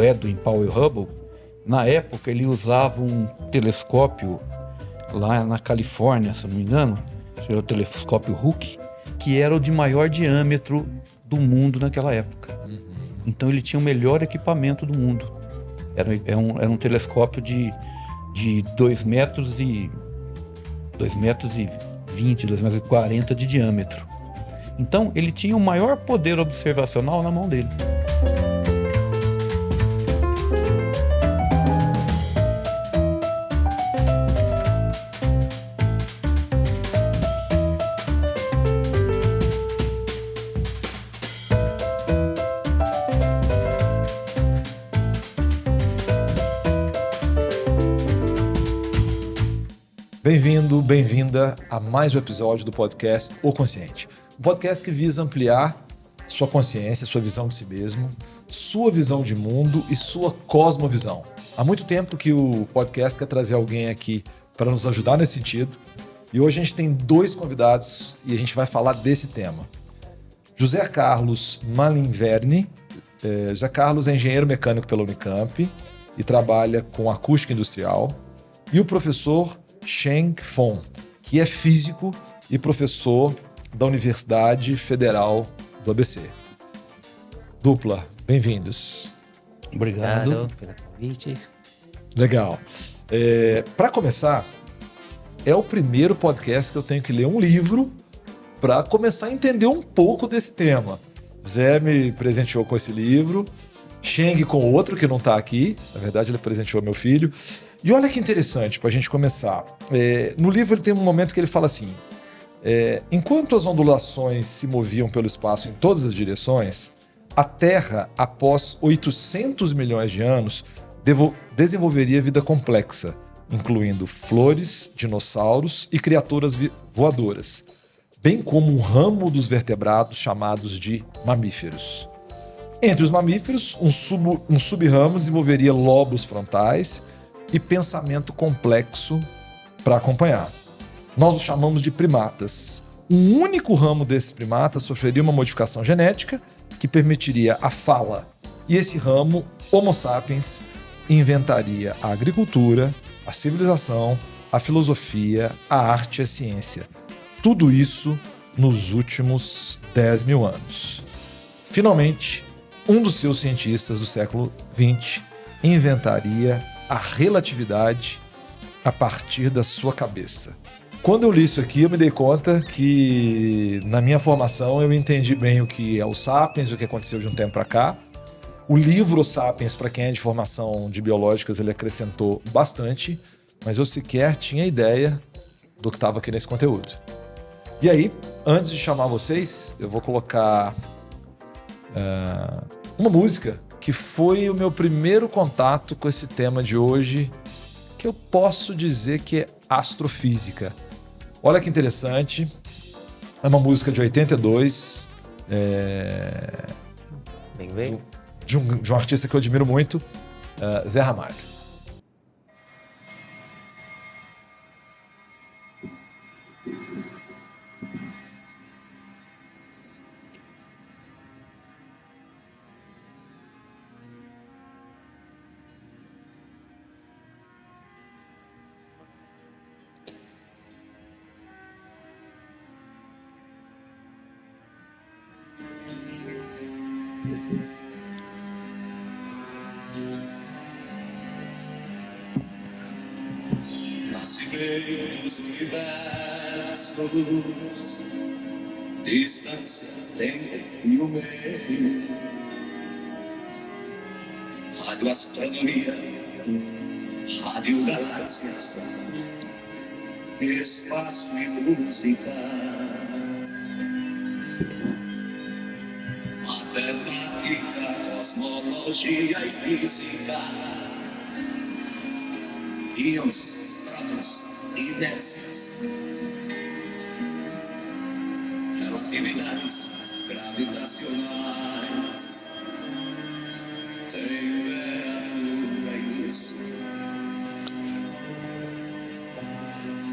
Edwin Powell Hubble, na época ele usava um telescópio lá na Califórnia, se não me engano, o telescópio Hooke, que era o de maior diâmetro do mundo naquela época. Então ele tinha o melhor equipamento do mundo. Era um telescópio de 2 metros e 2,20 2,40 de diâmetro. Então ele tinha o maior poder observacional na mão dele. Bem-vindo, bem-vinda a mais um episódio do podcast O Consciente. Um podcast que visa ampliar sua consciência, sua visão de si mesmo, sua visão de mundo e sua cosmovisão. Há muito tempo que o podcast quer trazer alguém aqui para nos ajudar nesse sentido. E hoje a gente tem 2 convidados e a gente vai falar desse tema. José Carlos Malinverni. José Carlos é engenheiro mecânico pela Unicamp e trabalha com acústica industrial. E o professor Sheng Feng, que é físico e professor da Universidade Federal do ABC. Dupla, bem-vindos. Obrigado pelo convite. Legal. Para começar, é o primeiro podcast que eu tenho que ler um livro para começar a entender um pouco desse tema. Zé me presenteou com esse livro, Sheng com outro que não está aqui, na verdade ele presenteou meu filho. E olha que interessante para a gente começar. No livro ele tem um momento que ele fala assim: enquanto as ondulações se moviam pelo espaço em todas as direções, a Terra, após 800 milhões de anos, desenvolveria vida complexa, incluindo flores, dinossauros e criaturas voadoras, bem como um ramo dos vertebrados chamados de mamíferos. Entre os mamíferos, um sub-ramo desenvolveria lobos frontais e pensamento complexo para acompanhar. Nós os chamamos de primatas. Um único ramo desses primatas sofreria uma modificação genética que permitiria a fala. E esse ramo, Homo sapiens, inventaria a agricultura, a civilização, a filosofia, a arte e a ciência. Tudo isso nos últimos 10 mil anos. Finalmente, um dos seus cientistas do século XX inventaria a relatividade a partir da sua cabeça. Quando eu li isso aqui, eu me dei conta que, na minha formação, eu entendi bem o que é o Sapiens, o que aconteceu de um tempo para cá. O livro Sapiens, para quem é de formação de biológicas, ele acrescentou bastante, mas eu sequer tinha ideia do que estava aqui nesse conteúdo. E aí, antes de chamar vocês, eu vou colocar uma música que foi o meu primeiro contato com esse tema de hoje, que eu posso dizer que é astrofísica. Olha que interessante, é uma música de 82, de um artista que eu admiro muito, Zé Ramalho. Nascimentos, universos, distâncias, tempo e o meio, radioastronomia, radiogaláxias, espaço e música, matemática, cosmologia e física, íons, prótons, inércias, relatividades gravitacionais, temperatura e luz,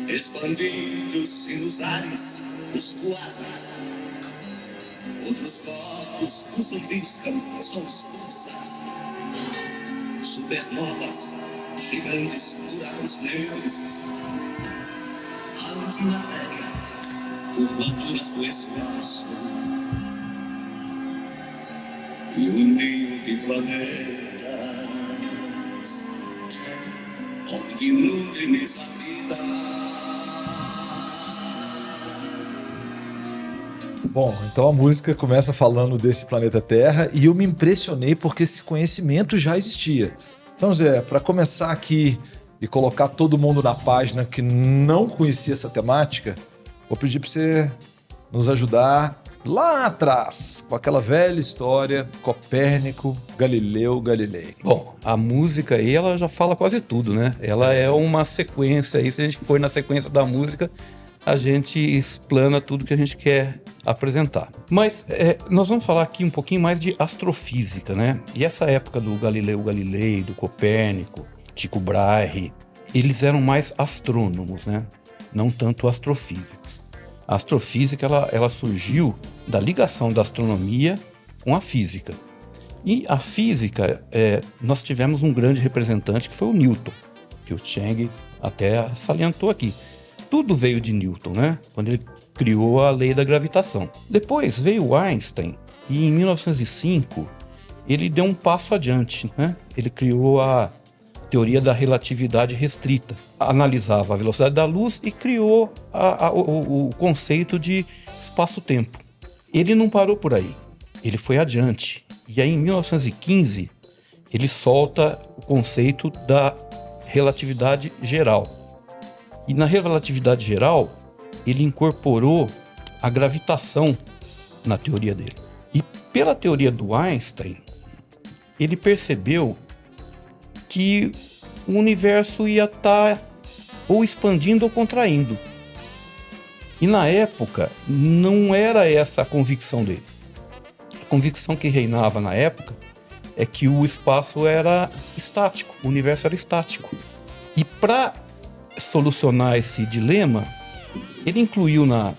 expandindo-se nos ares, os quasars, outros corpos com chuviscam, sons pulsares. supernovas, gigantes buracos negros, antimatéria, curvaturas do espaço e ninho de planetas onde nuvens a vida. Bom, então a música começa falando desse planeta Terra e eu me impressionei porque esse conhecimento já existia. Então, Zé, para começar aqui e colocar todo mundo na página que não conhecia essa temática, vou pedir para você nos ajudar lá atrás, com aquela velha história Copérnico, Galileu, Galilei. Bom, a música aí, ela já fala quase tudo, né? Ela é uma sequência aí, se a gente for na sequência da música, a gente explana tudo que a gente quer apresentar. Mas nós vamos falar aqui um pouquinho mais de astrofísica, né? E essa época do Galileu Galilei, do Copérnico, Tycho Brahe, eles eram mais astrônomos, né? Não tanto astrofísicos. A astrofísica, ela surgiu da ligação da astronomia com a física. E a física, nós tivemos um grande representante que foi o Newton, que o Cheng até salientou aqui. Tudo veio de Newton, né? Quando ele criou a lei da gravitação. Depois veio Einstein e em 1905 ele deu um passo adiante, né? Ele criou a teoria da relatividade restrita. Analisava a velocidade da luz e criou o conceito de espaço-tempo. Ele não parou por aí. Ele foi adiante. E aí em 1915 ele solta o conceito da relatividade geral. E na relatividade geral, ele incorporou a gravitação na teoria dele. E pela teoria do Einstein, ele percebeu que o universo ia estar ou expandindo ou contraindo. E na época, não era essa a convicção dele. A convicção que reinava na época é que o espaço era estático, o universo era estático. E para solucionar esse dilema, ele incluiu na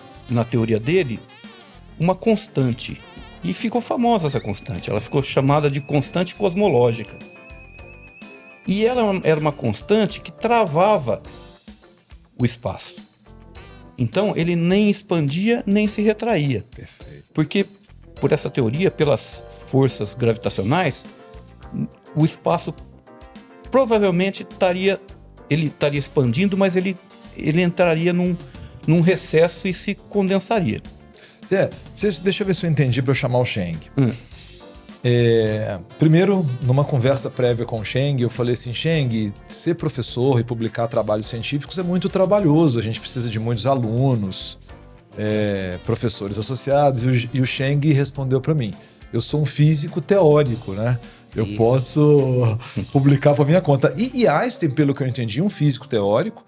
teoria dele uma constante. E ficou famosa essa constante. Ela ficou chamada de constante cosmológica. E ela era uma constante que travava o espaço. Então, ele nem expandia, nem se retraía. Perfeito. Porque, por essa teoria, pelas forças gravitacionais, o espaço provavelmente estaria expandindo, mas ele entraria num recesso e se condensaria. Zé, deixa eu ver se eu entendi para eu chamar o Cheng. Primeiro, numa conversa prévia com o Cheng, eu falei assim, Cheng, ser professor e publicar trabalhos científicos é muito trabalhoso, a gente precisa de muitos alunos, professores associados, e o Cheng respondeu para mim, eu sou um físico teórico, né? Eu posso publicar por minha conta. E Einstein, pelo que eu entendi, um físico teórico,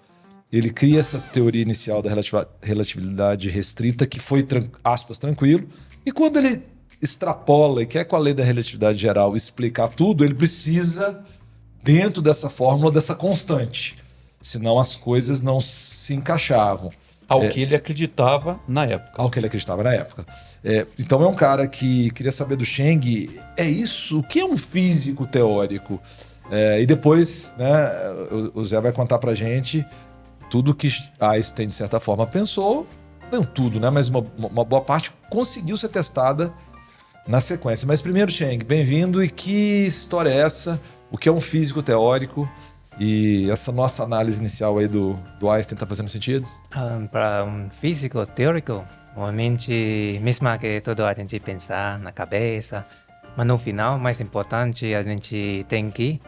ele cria essa teoria inicial da relatividade restrita, que foi, aspas, tranquilo, e quando ele extrapola e quer com a lei da relatividade geral explicar tudo, ele precisa, dentro dessa fórmula, dessa constante. Senão as coisas não se encaixavam. Ao que ele acreditava na época. Ao que ele acreditava na época. Então é um cara que queria saber do Cheng, é isso? O que é um físico teórico? E depois, né, o Zé vai contar pra gente tudo que Einstein, de certa forma, pensou, não tudo, né, mas uma boa parte conseguiu ser testada na sequência. Mas primeiro, Cheng, bem-vindo. E que história é essa? O que é um físico teórico? E essa nossa análise inicial aí do Einstein está fazendo sentido? Para um físico teórico, normalmente, mesmo que todo a gente pensar na cabeça, mas no final, mais importante, a gente tem que,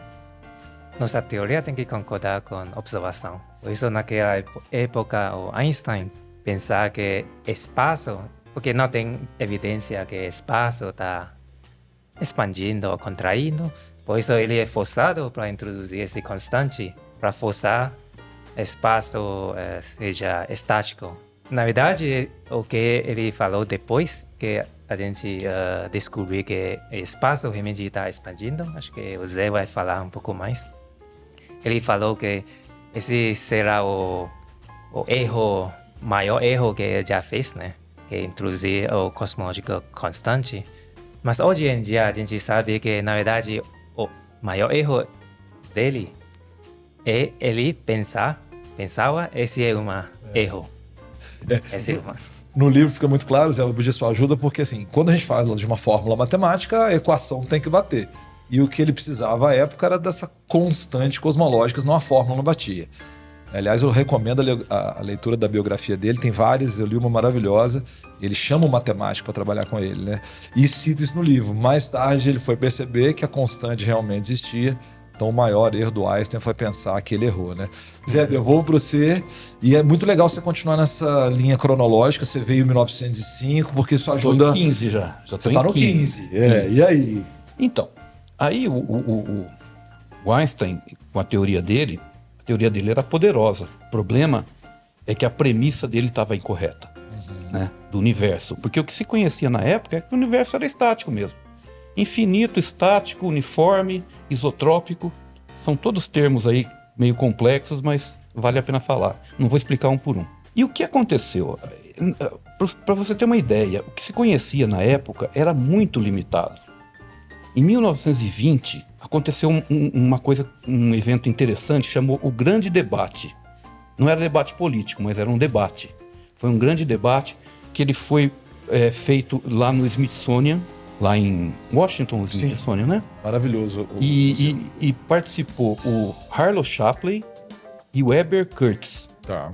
nossa teoria tem que concordar com a observação. Por isso, naquela época, o Einstein pensar que espaço, porque não tem evidência que espaço está expandindo ou contraindo, por isso ele é forçado para introduzir esse constante, para forçar espaço seja estático. Na verdade, o que ele falou depois que a gente descobriu que o espaço realmente está expandindo, acho que o Zé vai falar um pouco mais. Ele falou que esse será o maior erro que ele já fez, né? Que é introduzir o cosmológico constante. Mas hoje em dia a gente sabe que, na verdade, o maior erro dele é ele pensava esse é um erro. Esse é uma... No livro fica muito claro, Zé, eu vou pedir sua ajuda, porque assim, quando a gente fala de uma fórmula matemática, a equação tem que bater. E o que ele precisava à época era dessa constante cosmológica, senão a fórmula não batia. Aliás, eu recomendo a leitura da biografia dele, tem várias, eu li uma maravilhosa. Ele chama um matemático para trabalhar com ele, né? E cita isso no livro. Mais tarde ele foi perceber que a constante realmente existia. Então o maior erro do Einstein foi pensar que ele errou, né? Zé, devolvo para você. E é muito legal você continuar nessa linha cronológica. Você veio em 1905, porque isso ajuda... Tô em 15 já. Você está no 15. E aí? Então, aí o Einstein, com a teoria dele era poderosa. O problema é que a premissa dele estava incorreta, né, do universo. Porque o que se conhecia na época é que o universo era estático mesmo. Infinito, estático, uniforme, isotrópico. São todos termos aí meio complexos, mas vale a pena falar. Não vou explicar um por um. E o que aconteceu? Para você ter uma ideia, o que se conhecia na época era muito limitado. Em 1920, aconteceu um evento interessante, chamou o Grande Debate. Não era debate político, mas era um debate. Foi um grande debate que ele foi feito lá no Smithsonian, lá em Washington, Smithsonian, né? Maravilhoso. E participou o Harlow Shapley e o Heber Kurtz. Tá.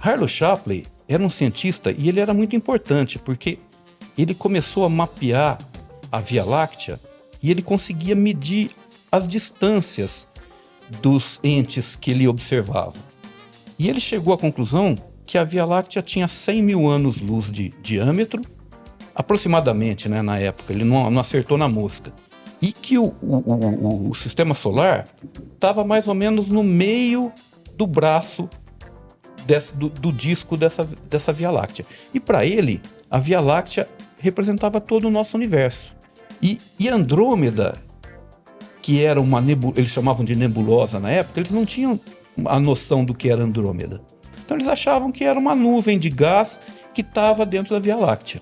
Harlow Shapley era um cientista e ele era muito importante, porque ele começou a mapear a Via Láctea e ele conseguia medir as distâncias dos entes que ele observava. E ele chegou à conclusão que a Via Láctea tinha 100 mil anos-luz de diâmetro, aproximadamente, né, na época, ele não acertou na mosca. E que o sistema solar estava mais ou menos no meio do braço do disco dessa Via Láctea. E para ele, a Via Láctea representava todo o nosso universo. E Andrômeda, que era uma nebulosa, eles chamavam de nebulosa na época, eles não tinham a noção do que era Andrômeda. Então eles achavam que era uma nuvem de gás que estava dentro da Via Láctea.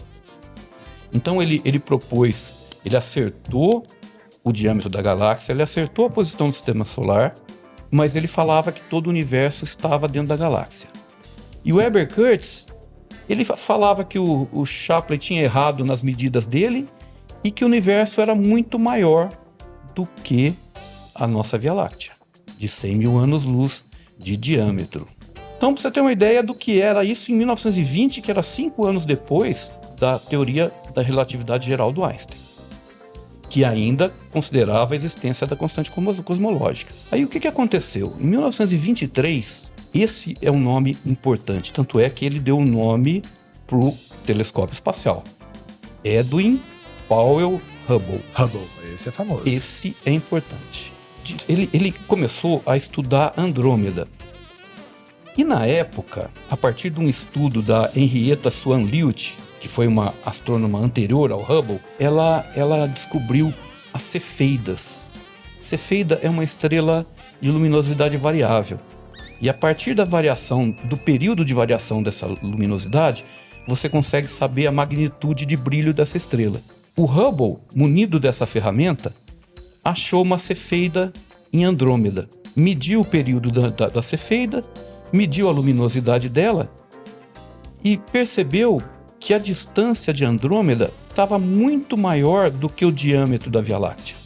Então ele acertou o diâmetro da galáxia, ele acertou a posição do sistema solar, mas ele falava que todo o universo estava dentro da galáxia. E o Heber Kurtz, ele falava que o Shapley tinha errado nas medidas dele e que o universo era muito maior do que a nossa Via Láctea, de 100 mil anos-luz de diâmetro. Então, para você ter uma ideia do que era isso em 1920, que era 5 anos depois da teoria da relatividade geral do Einstein, que ainda considerava a existência da constante cosmológica. Aí o que aconteceu? Em 1923, esse é um nome importante, tanto é que ele deu o nome para o telescópio espacial. Edwin Powell Hubble. Hubble, esse é famoso. Esse é importante. Ele começou a estudar Andrômeda. E na época, a partir de um estudo da Henrietta Swan Leavitt, que foi uma astrônoma anterior ao Hubble, ela descobriu as Cefeidas. Cefeida é uma estrela de luminosidade variável. E a partir da variação, do período de variação dessa luminosidade, você consegue saber a magnitude de brilho dessa estrela. O Hubble, munido dessa ferramenta, achou uma Cefeida em Andrômeda. Mediu o período da Cefeida, mediu a luminosidade dela e percebeu que a distância de Andrômeda estava muito maior do que o diâmetro da Via Láctea.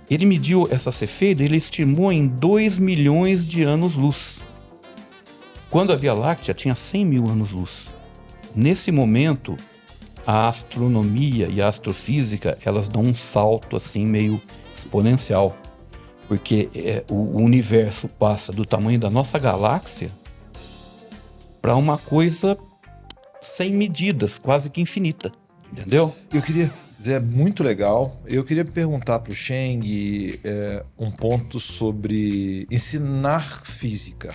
Ele mediu essa Cefeida, ele estimou em 2 milhões de anos-luz, quando a Via Láctea tinha 100 mil anos-luz. Nesse momento, a astronomia e a astrofísica, elas dão um salto assim meio exponencial, porque o universo passa do tamanho da nossa galáxia para uma coisa sem medidas, quase que infinita, entendeu? Eu queria dizer, é muito legal. Eu queria perguntar para o Cheng um ponto sobre ensinar física.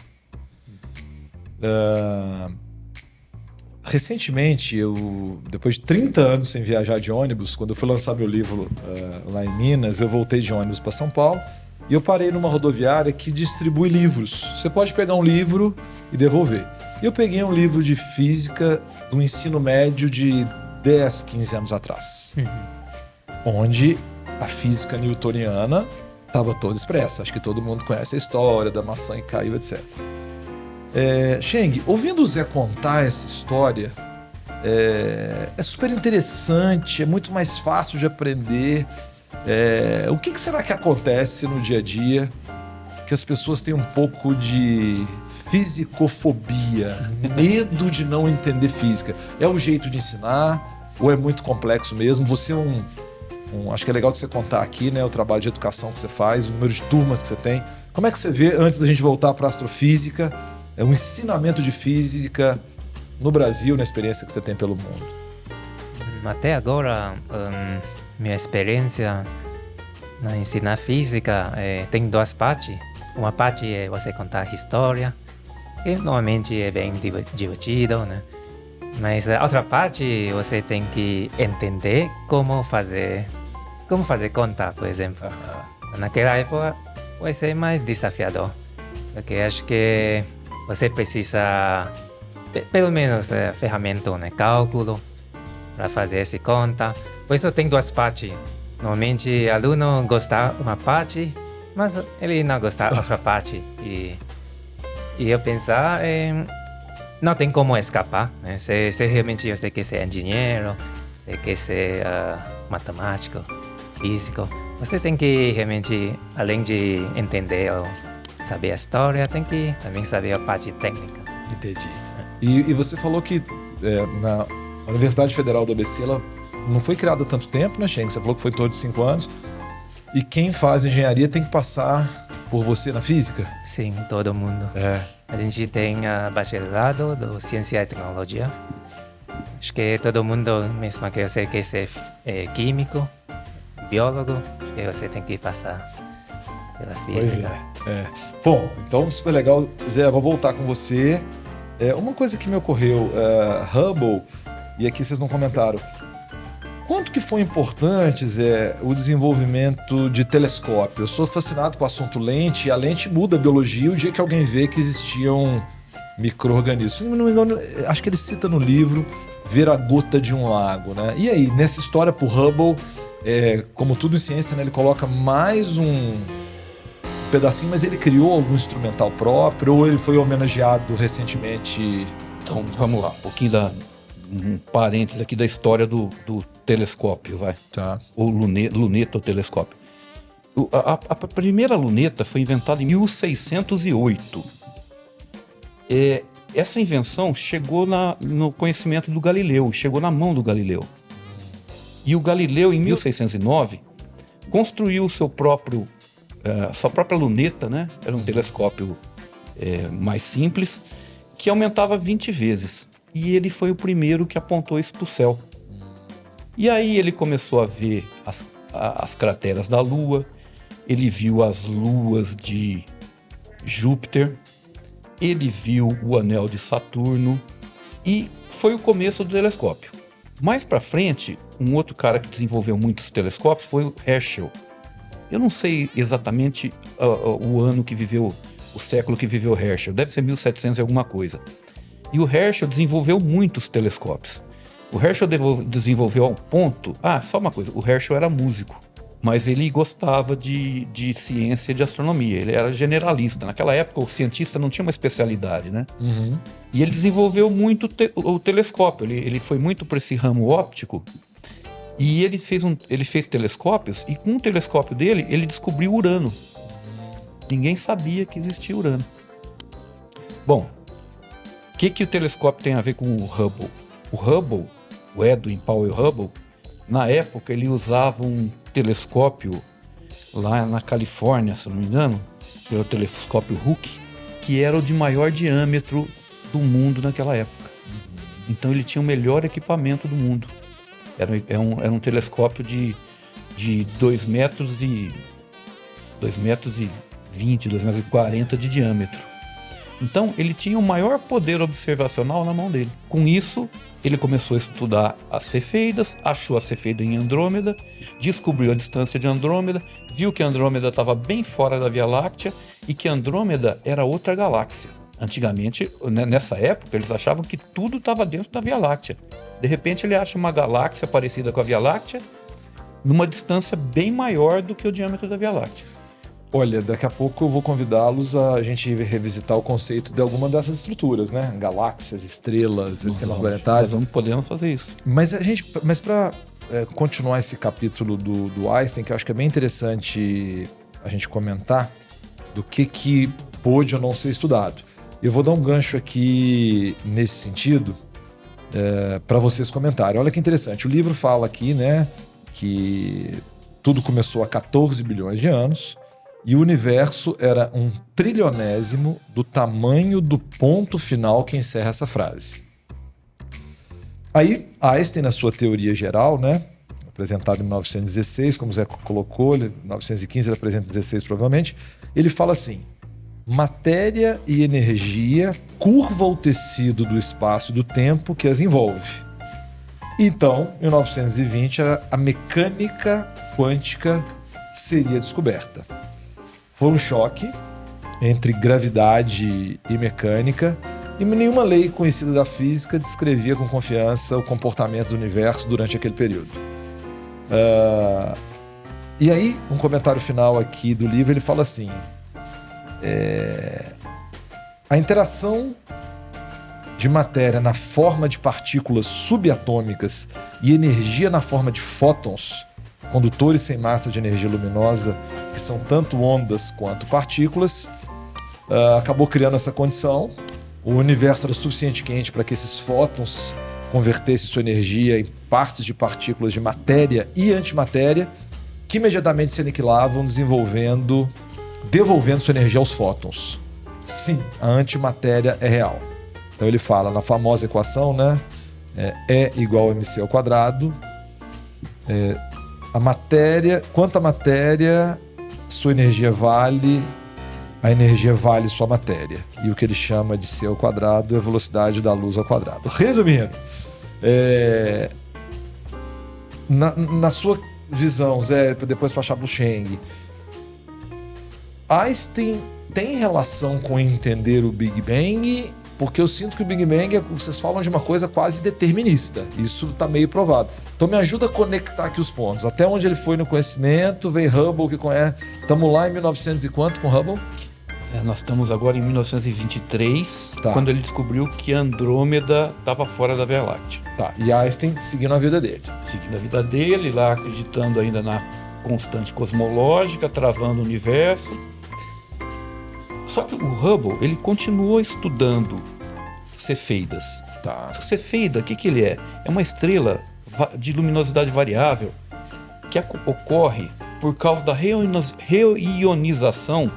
Recentemente, depois de 30 anos sem viajar de ônibus, quando eu fui lançar meu livro lá em Minas, eu voltei de ônibus para São Paulo e eu parei numa rodoviária que distribui livros. Você pode pegar um livro e devolver. Eu peguei um livro de física do ensino médio de 10, 15 anos atrás, onde a física newtoniana Estava toda expressa. Acho que todo mundo conhece a história da maçã que caiu, etc. Cheng, ouvindo o Zé contar essa história, é super interessante, é muito mais fácil de aprender. O que será que acontece no dia a dia que as pessoas têm um pouco de fisicofobia, medo de não entender física? É o jeito de ensinar ou é muito complexo mesmo? Você acho que é legal de você contar aqui, né, o trabalho de educação que você faz, o número de turmas que você tem. Como é que você vê, antes da gente voltar para a astrofísica, um ensinamento de física no Brasil, na experiência que você tem pelo mundo? Até agora, minha experiência na ensinar física tem duas partes. Uma parte é você contar a história, que normalmente é bem divertido, né? Mas a outra parte você tem que entender como fazer conta, por exemplo. Naquela época vai ser mais desafiador, porque acho que você precisa, pelo menos, ferramenta, né? Cálculo, para fazer essa conta. Por isso tem duas partes. Normalmente o aluno gosta uma parte, mas ele não gosta da outra parte. E eu pensar, não tem como escapar, né? Se realmente você quer ser engenheiro, você quer ser matemático, físico, você tem que realmente, além de entender ou saber a história, tem que também saber a parte técnica. Entendi. E você falou que na Universidade Federal do ABC, ela não foi criada há tanto tempo, né, Cheng? Você falou que foi todos 5 anos. E quem faz engenharia tem que passar por você na física? Sim, todo mundo. A gente tem bacharelado de Ciência e Tecnologia. Acho que todo mundo, mesmo que você quer ser químico, biólogo, acho que você tem que passar pela física. Pois é. Bom, então super legal. Zé, vou voltar com você. Uma coisa que me ocorreu, Hubble, e aqui vocês não comentaram, quanto que foi importante, Zé, o desenvolvimento de telescópio? Eu sou fascinado com o assunto lente, e a lente muda a biologia o dia que alguém vê que existiam micro-organismos. Se não me engano, acho que ele cita no livro Ver a Gota de um Lago, né? E aí, nessa história pro Hubble, como tudo em ciência, né, ele coloca mais um pedacinho, mas ele criou algum instrumental próprio ou ele foi homenageado recentemente? Então, vamos lá, um pouquinho um parênteses aqui da história do telescópio, vai. Tá. Ou luneta ou telescópio. A primeira luneta foi inventada em 1608. Essa invenção chegou no conhecimento do Galileu, chegou na mão do Galileu. E o Galileu, em 1609, construiu sua própria luneta, né? Era um telescópio mais simples, que aumentava 20 vezes. E ele foi o primeiro que apontou isso para o céu. E aí ele começou a ver as crateras da Lua, ele viu as luas de Júpiter, ele viu o anel de Saturno e foi o começo do telescópio. Mais para frente, um outro cara que desenvolveu muitos telescópios foi o Herschel. Eu não sei exatamente o ano que viveu, o século que viveu Herschel, deve ser 1700 e alguma coisa. E o Herschel desenvolveu muitos telescópios. O Herschel desenvolveu ao ponto... só uma coisa, o Herschel era músico, mas ele gostava de ciência e de astronomia, ele era generalista. Naquela época o cientista não tinha uma especialidade, né? Uhum. E ele desenvolveu muito o telescópio, ele foi muito para esse ramo óptico, e ele fez telescópios, e com o telescópio dele, ele descobriu Urano. Ninguém sabia que existia Urano. Bom, o que o telescópio tem a ver com o Hubble? O Hubble, o Edwin Powell Hubble, na época ele usava um telescópio lá na Califórnia, se não me engano, que era o telescópio Hooke, que era o de maior diâmetro do mundo naquela época. Então ele tinha o melhor equipamento do mundo. Era um telescópio de 2 metros e 2,20 2,40 de diâmetro. Então, ele tinha o maior poder observacional na mão dele. Com isso, ele começou a estudar as cefeidas, achou a cefeida em Andrômeda, descobriu a distância de Andrômeda, viu que Andrômeda estava bem fora da Via Láctea e que Andrômeda era outra galáxia. Antigamente, nessa época, eles achavam que tudo estava dentro da Via Láctea. De repente, ele acha uma galáxia parecida com a Via Láctea, numa distância bem maior do que o diâmetro da Via Láctea. Olha, daqui a pouco eu vou convidá-los a gente revisitar o conceito de alguma dessas estruturas, né? Galáxias, estrelas, sistemas planetários. Podemos fazer isso. Mas para continuar esse capítulo do Einstein, que eu acho que é bem interessante a gente comentar do que pôde ou não ser estudado. Eu vou dar um gancho aqui nesse sentido para vocês comentarem. Olha que interessante. O livro fala aqui, né, que tudo começou há 14 bilhões de anos e o universo era 1/30º do tamanho do ponto final que encerra essa frase. Aí, Einstein, na sua teoria geral, né, apresentada em 1916, como o Zé colocou, em 1915 ele apresenta 16 provavelmente, ele fala assim: matéria e energia curva o tecido do espaço e do tempo que as envolve. Então, em 1920, a mecânica quântica seria descoberta. Foi um choque entre gravidade e mecânica, e nenhuma lei conhecida da física descrevia com confiança o comportamento do universo durante aquele período. E aí, um comentário final aqui do livro, ele fala assim: a interação de matéria na forma de partículas subatômicas e energia na forma de fótons, condutores sem massa de energia luminosa, que são tanto ondas quanto partículas, acabou criando essa condição. O universo era suficiente quente para que esses fótons convertessem sua energia em partes de partículas de matéria e antimatéria, que imediatamente se aniquilavam, devolvendo sua energia aos fótons. Sim, a antimatéria é real. Então ele fala na famosa equação, né? E igual a mc ao quadrado. A matéria, quanto a matéria, sua energia vale, a energia vale sua matéria. E o que ele chama de c ao quadrado é a velocidade da luz ao quadrado. Resumindo, na sua visão, Zé, depois passar para o Cheng, Einstein tem relação com entender o Big Bang? Porque eu sinto que o Big Bang, vocês falam de uma coisa quase determinista. Isso está meio provado. Então me ajuda a conectar aqui os pontos. Até onde ele foi no conhecimento, veio Hubble, que conhece. Estamos lá em 1900 e quanto com Hubble? Nós estamos agora em 1923, Tá. quando ele descobriu que Andrômeda estava fora da Via Láctea. Tá. E Einstein seguindo a vida dele. Seguindo a vida dele, lá acreditando ainda na constante cosmológica, travando o universo. Só que o Hubble, ele continuou estudando cefeidas. Tá. Cefeida, o que ele é? É uma estrela de luminosidade variável que ocorre por causa da reionização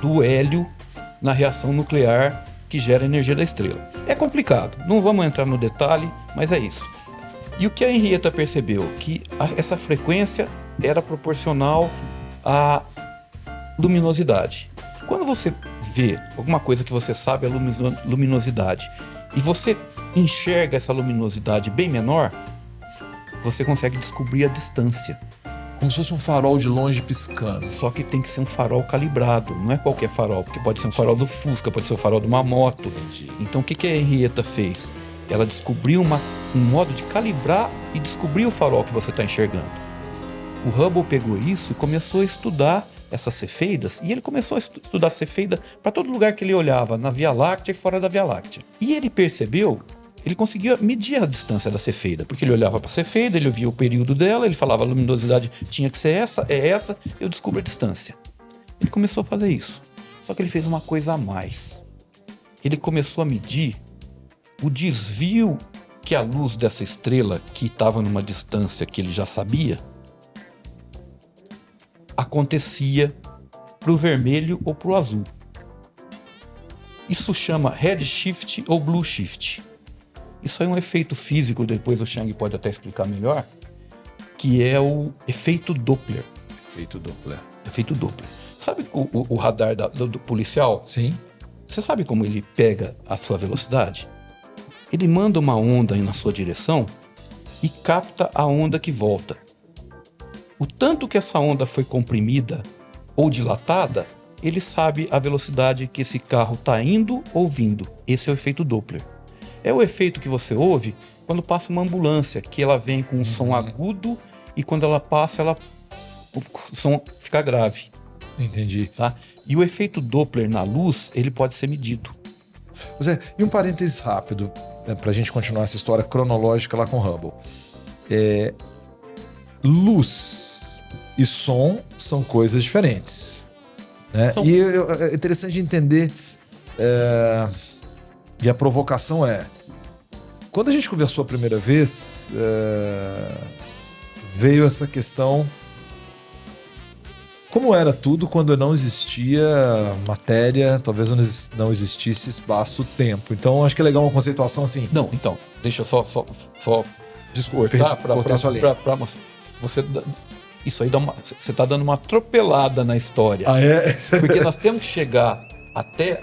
do hélio na reação nuclear que gera a energia da estrela. É complicado, não vamos entrar no detalhe, mas é isso. E o que a Henrietta percebeu? Que essa frequência era proporcional à luminosidade. Quando você vê alguma coisa que você sabe a luminosidade e você enxerga essa luminosidade bem menor, você consegue descobrir a distância. Como se fosse um farol de longe piscando. Só que tem que ser um farol calibrado, não é qualquer farol, porque pode ser um farol do Fusca, pode ser o farol de uma moto. Então o que a Henrietta fez? Ela descobriu um modo de calibrar e descobrir o farol que você está enxergando. O Hubble pegou isso e começou a estudar essas cefeidas, e ele começou a estudar cefeida para todo lugar que ele olhava, na Via Láctea e fora da Via Láctea. E ele percebeu, ele conseguia medir a distância da cefeida, porque ele olhava para a cefeida, ele via o período dela, ele falava a luminosidade tinha que ser essa, eu descubro a distância. Ele começou a fazer isso. Só que ele fez uma coisa a mais. Ele começou a medir o desvio que a luz dessa estrela, que estava numa distância que ele já sabia, acontecia para o vermelho ou para o azul. Isso chama redshift ou blue shift. Isso é um efeito físico, depois o Chang pode até explicar melhor, que é o efeito Doppler. Efeito Doppler. Efeito Doppler. Sabe o radar do policial? Sim. Você sabe como ele pega a sua velocidade? Ele manda uma onda na sua direção e capta a onda que volta. O tanto que essa onda foi comprimida ou dilatada, ele sabe a velocidade que esse carro está indo ou vindo. Esse é o efeito Doppler. É o efeito que você ouve quando passa uma ambulância, que ela vem com um som agudo e quando ela passa, o som fica grave. Entendi. Tá? E o efeito Doppler na luz, ele pode ser medido. Zé, e um parênteses rápido, né, para a gente continuar essa história cronológica lá com o Hubble. Luz e som são coisas diferentes. Né? São- E é interessante entender, e a provocação é, quando a gente conversou a primeira vez, veio essa questão, como era tudo quando não existia matéria, talvez não existisse espaço-tempo. Então, acho que é legal uma conceituação assim. Não, então, deixa eu só Desculpa, cortei sua linha. pra mostrar. Isso aí você está dando uma atropelada na história. Ah, é? Porque nós temos que chegar até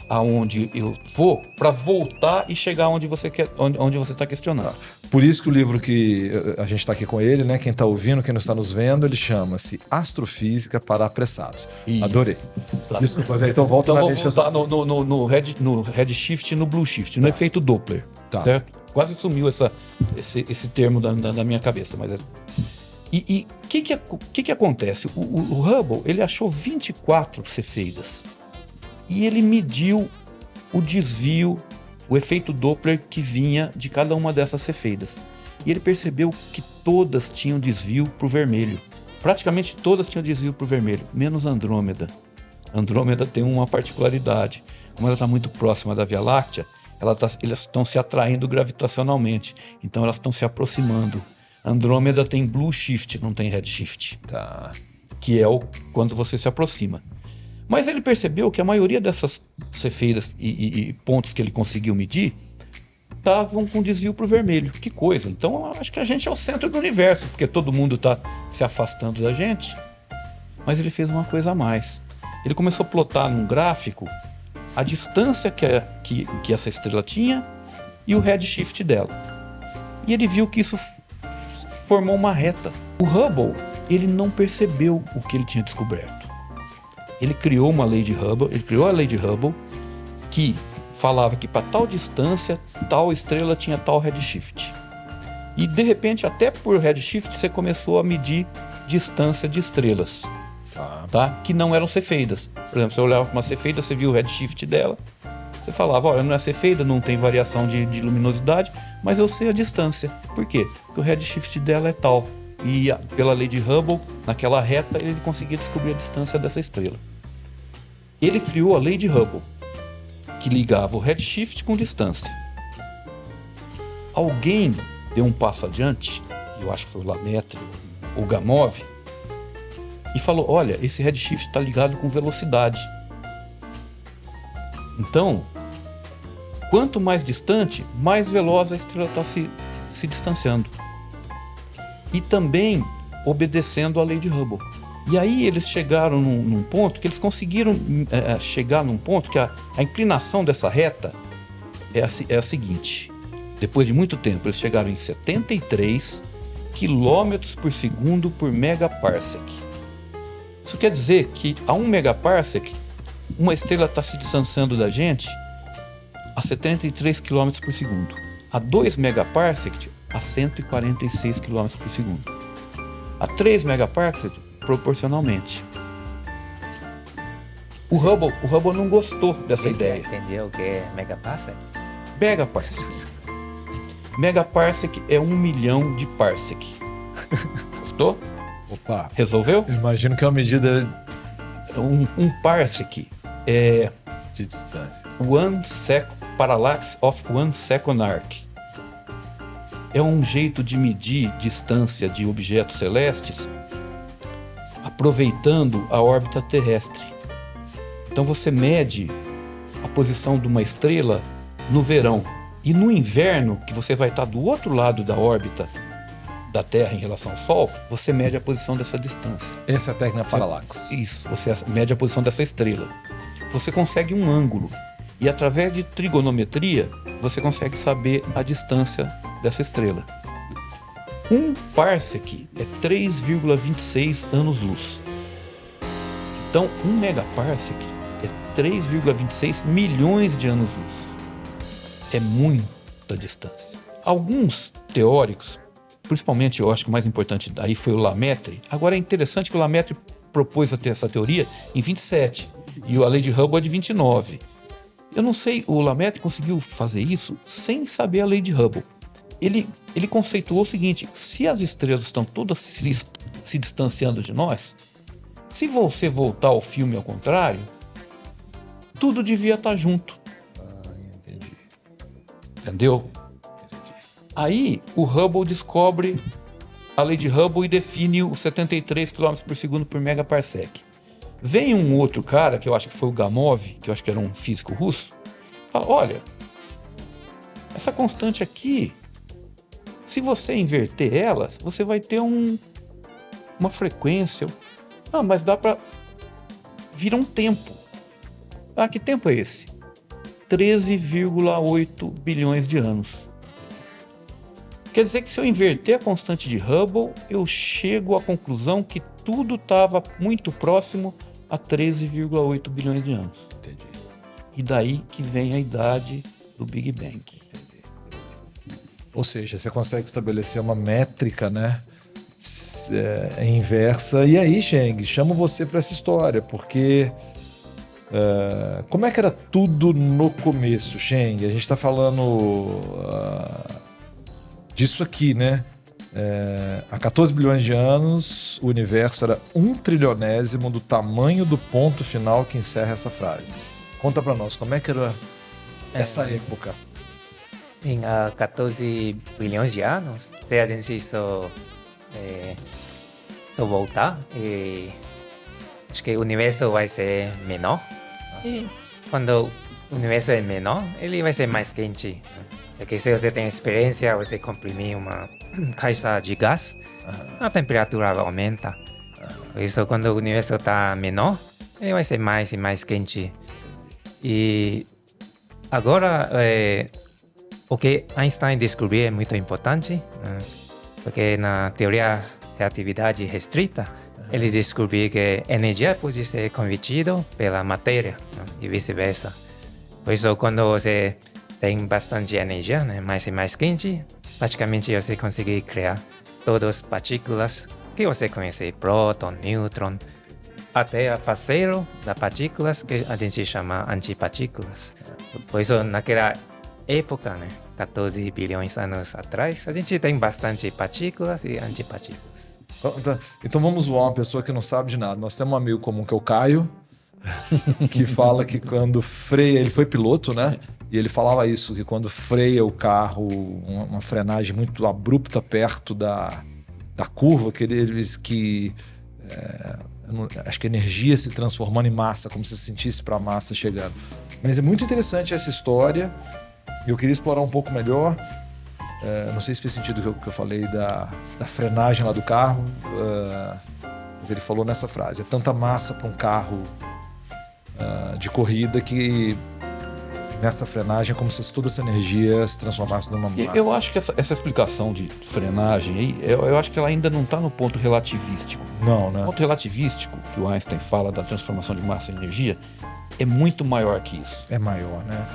aonde eu vou para voltar e chegar onde você quer, onde você está questionando. Por isso que o livro que a gente está aqui com ele, né? Quem está ouvindo, quem não está nos vendo, ele chama-se Astrofísica para Apressados. Isso. Adorei. Tá. Desculpa, Zé, então volta Então na vamos linha de voltar raciocínio. no redshift e no blueshift, no efeito Doppler, Tá. certo? Quase sumiu esse termo da minha cabeça, mas E o que acontece? O Hubble, ele achou 24 cefeidas e ele mediu o desvio, o efeito Doppler que vinha de cada uma dessas cefeidas. E ele percebeu que todas tinham desvio para o vermelho. Praticamente todas tinham desvio para o vermelho, menos Andrômeda. Andrômeda tem uma particularidade. Como ela está muito próxima da Via Láctea, elas estão se atraindo gravitacionalmente. Então elas estão se aproximando. Andrômeda tem blue shift, não tem red shift. Tá. Que é quando você se aproxima. Mas ele percebeu que a maioria dessas cefeidas e pontos que ele conseguiu medir estavam com desvio para o vermelho. Que coisa. Então, acho que a gente é o centro do universo, porque todo mundo está se afastando da gente. Mas ele fez uma coisa a mais. Ele começou a plotar num gráfico a distância que essa estrela tinha e o redshift dela. E ele viu que isso formou uma reta. O Hubble, ele não percebeu o que ele tinha descoberto. Ele criou uma lei de Hubble, ele criou a lei de Hubble, que falava que para tal distância, tal estrela tinha tal redshift. E de repente, até por redshift, você começou a medir distância de estrelas, tá? Que não eram cefeidas. Por exemplo, você olhava para uma cefeida, você viu o redshift dela, você falava, olha, não é cefeida, não tem variação de luminosidade, mas eu sei a distância. Por quê? Porque o redshift dela é tal. E pela lei de Hubble, naquela reta, ele conseguia descobrir a distância dessa estrela. Ele criou a lei de Hubble, que ligava o redshift com distância. Alguém deu um passo adiante, eu acho que foi o Lamaitre ou o Gamow, e falou, olha, esse redshift está ligado com velocidade. Então, quanto mais distante, mais veloz a estrela está se distanciando. E também obedecendo à lei de Hubble. E aí eles chegaram num ponto que eles conseguiram chegar num ponto que a inclinação dessa reta é a seguinte. Depois de muito tempo, eles chegaram em 73 km por segundo por megaparsec. Isso quer dizer que a 1 megaparsec, uma estrela está se distanciando da gente a 73 km por segundo. A 2 megaparsec, a 146 km por segundo. A 3 megaparsec, proporcionalmente. O Hubble não gostou dessa ideia. Entendeu o que é megaparsec? Megaparsec. Megaparsec é 1 milhão de parsec. Gostou? Opa. Resolveu? Eu imagino que é uma medida Um parsec é de distância. parallax of 1 second arc. É um jeito de medir distância de objetos celestes aproveitando a órbita terrestre. Então você mede a posição de uma estrela no verão e no inverno, que você vai estar do outro lado da órbita da Terra em relação ao Sol, você mede a posição dessa distância. Essa é a técnica parallax. Isso, você mede a posição dessa estrela. Você consegue um ângulo e através de trigonometria você consegue saber a distância dessa estrela. Um parsec é 3,26 anos-luz. Então, 1 megaparsec é 3,26 milhões de anos-luz. É muita distância. Alguns teóricos, principalmente eu acho que o mais importante daí foi o Lamaitre. Agora é interessante que o Lamaitre propôs a ter essa teoria em 27 e a lei de Hubble é de 29. Eu não sei, o Lamette conseguiu fazer isso sem saber a lei de Hubble. Ele conceituou o seguinte: se as estrelas estão todas se distanciando de nós, se você voltar o filme ao contrário, tudo devia estar junto. Entendi. Entendeu? Aí o Hubble descobre a lei de Hubble e define os 73 km por segundo por megaparsec. Vem um outro cara, que eu acho que foi o Gamov, que eu acho que era um físico russo, fala: olha, essa constante aqui, se você inverter ela, você vai ter uma frequência. Ah, mas dá para virar um tempo. Ah, que tempo é esse? 13,8 bilhões de anos. Quer dizer que se eu inverter a constante de Hubble, eu chego à conclusão que tudo estava muito próximo a 13,8 bilhões de anos. Entendi. E daí que vem a idade do Big Bang. Ou seja, você consegue estabelecer uma métrica, né? Inversa. E aí, Cheng, chamo você para essa história, porque como é que era tudo no começo, Cheng? A gente está falando disso aqui, né? Há 14 bilhões de anos, o universo era 1/trilionésimo do tamanho do ponto final que encerra essa frase. Conta para nós, como é que era essa época? Sim, há 14 bilhões de anos, se a gente só voltar, acho que o universo vai ser menor. E quando o universo é menor, ele vai ser mais quente. Porque se você tem experiência, você comprimir uma caixa de gás, a temperatura aumenta. Por isso, quando o universo está menor, ele vai ser mais e mais quente. E agora, o que Einstein descobriu é muito importante, porque na teoria da relatividade restrita, ele descobriu que a energia pode ser convertida pela matéria, e vice-versa. Por isso, quando você tem bastante energia, né, mais e mais quente, praticamente você consegue criar todas as partículas que você conhece, próton, nêutron, até a parceiro das partículas que a gente chama antipartículas. Por isso, naquela época, né, 14 bilhões de anos atrás, a gente tem bastante partículas e antipartículas. Então vamos zoar uma pessoa que não sabe de nada. Nós temos um amigo comum que é o Caio, que fala que quando freia, ele foi piloto, né? E ele falava isso, que quando freia o carro, uma frenagem muito abrupta perto da curva, que acho que a energia se transformando em massa, como se sentisse para a massa chegando. Mas é muito interessante essa história, e eu queria explorar um pouco melhor. Não sei se fez sentido o que eu falei da frenagem lá do carro, mas ele falou nessa frase: é tanta massa para um carro de corrida que nessa frenagem é como se toda essa energia se transformasse numa massa. Eu acho que essa explicação de frenagem aí, eu acho que ela ainda não está no ponto relativístico. Não, né? O ponto relativístico que o Einstein fala da transformação de massa em energia é muito maior que isso. É maior, né?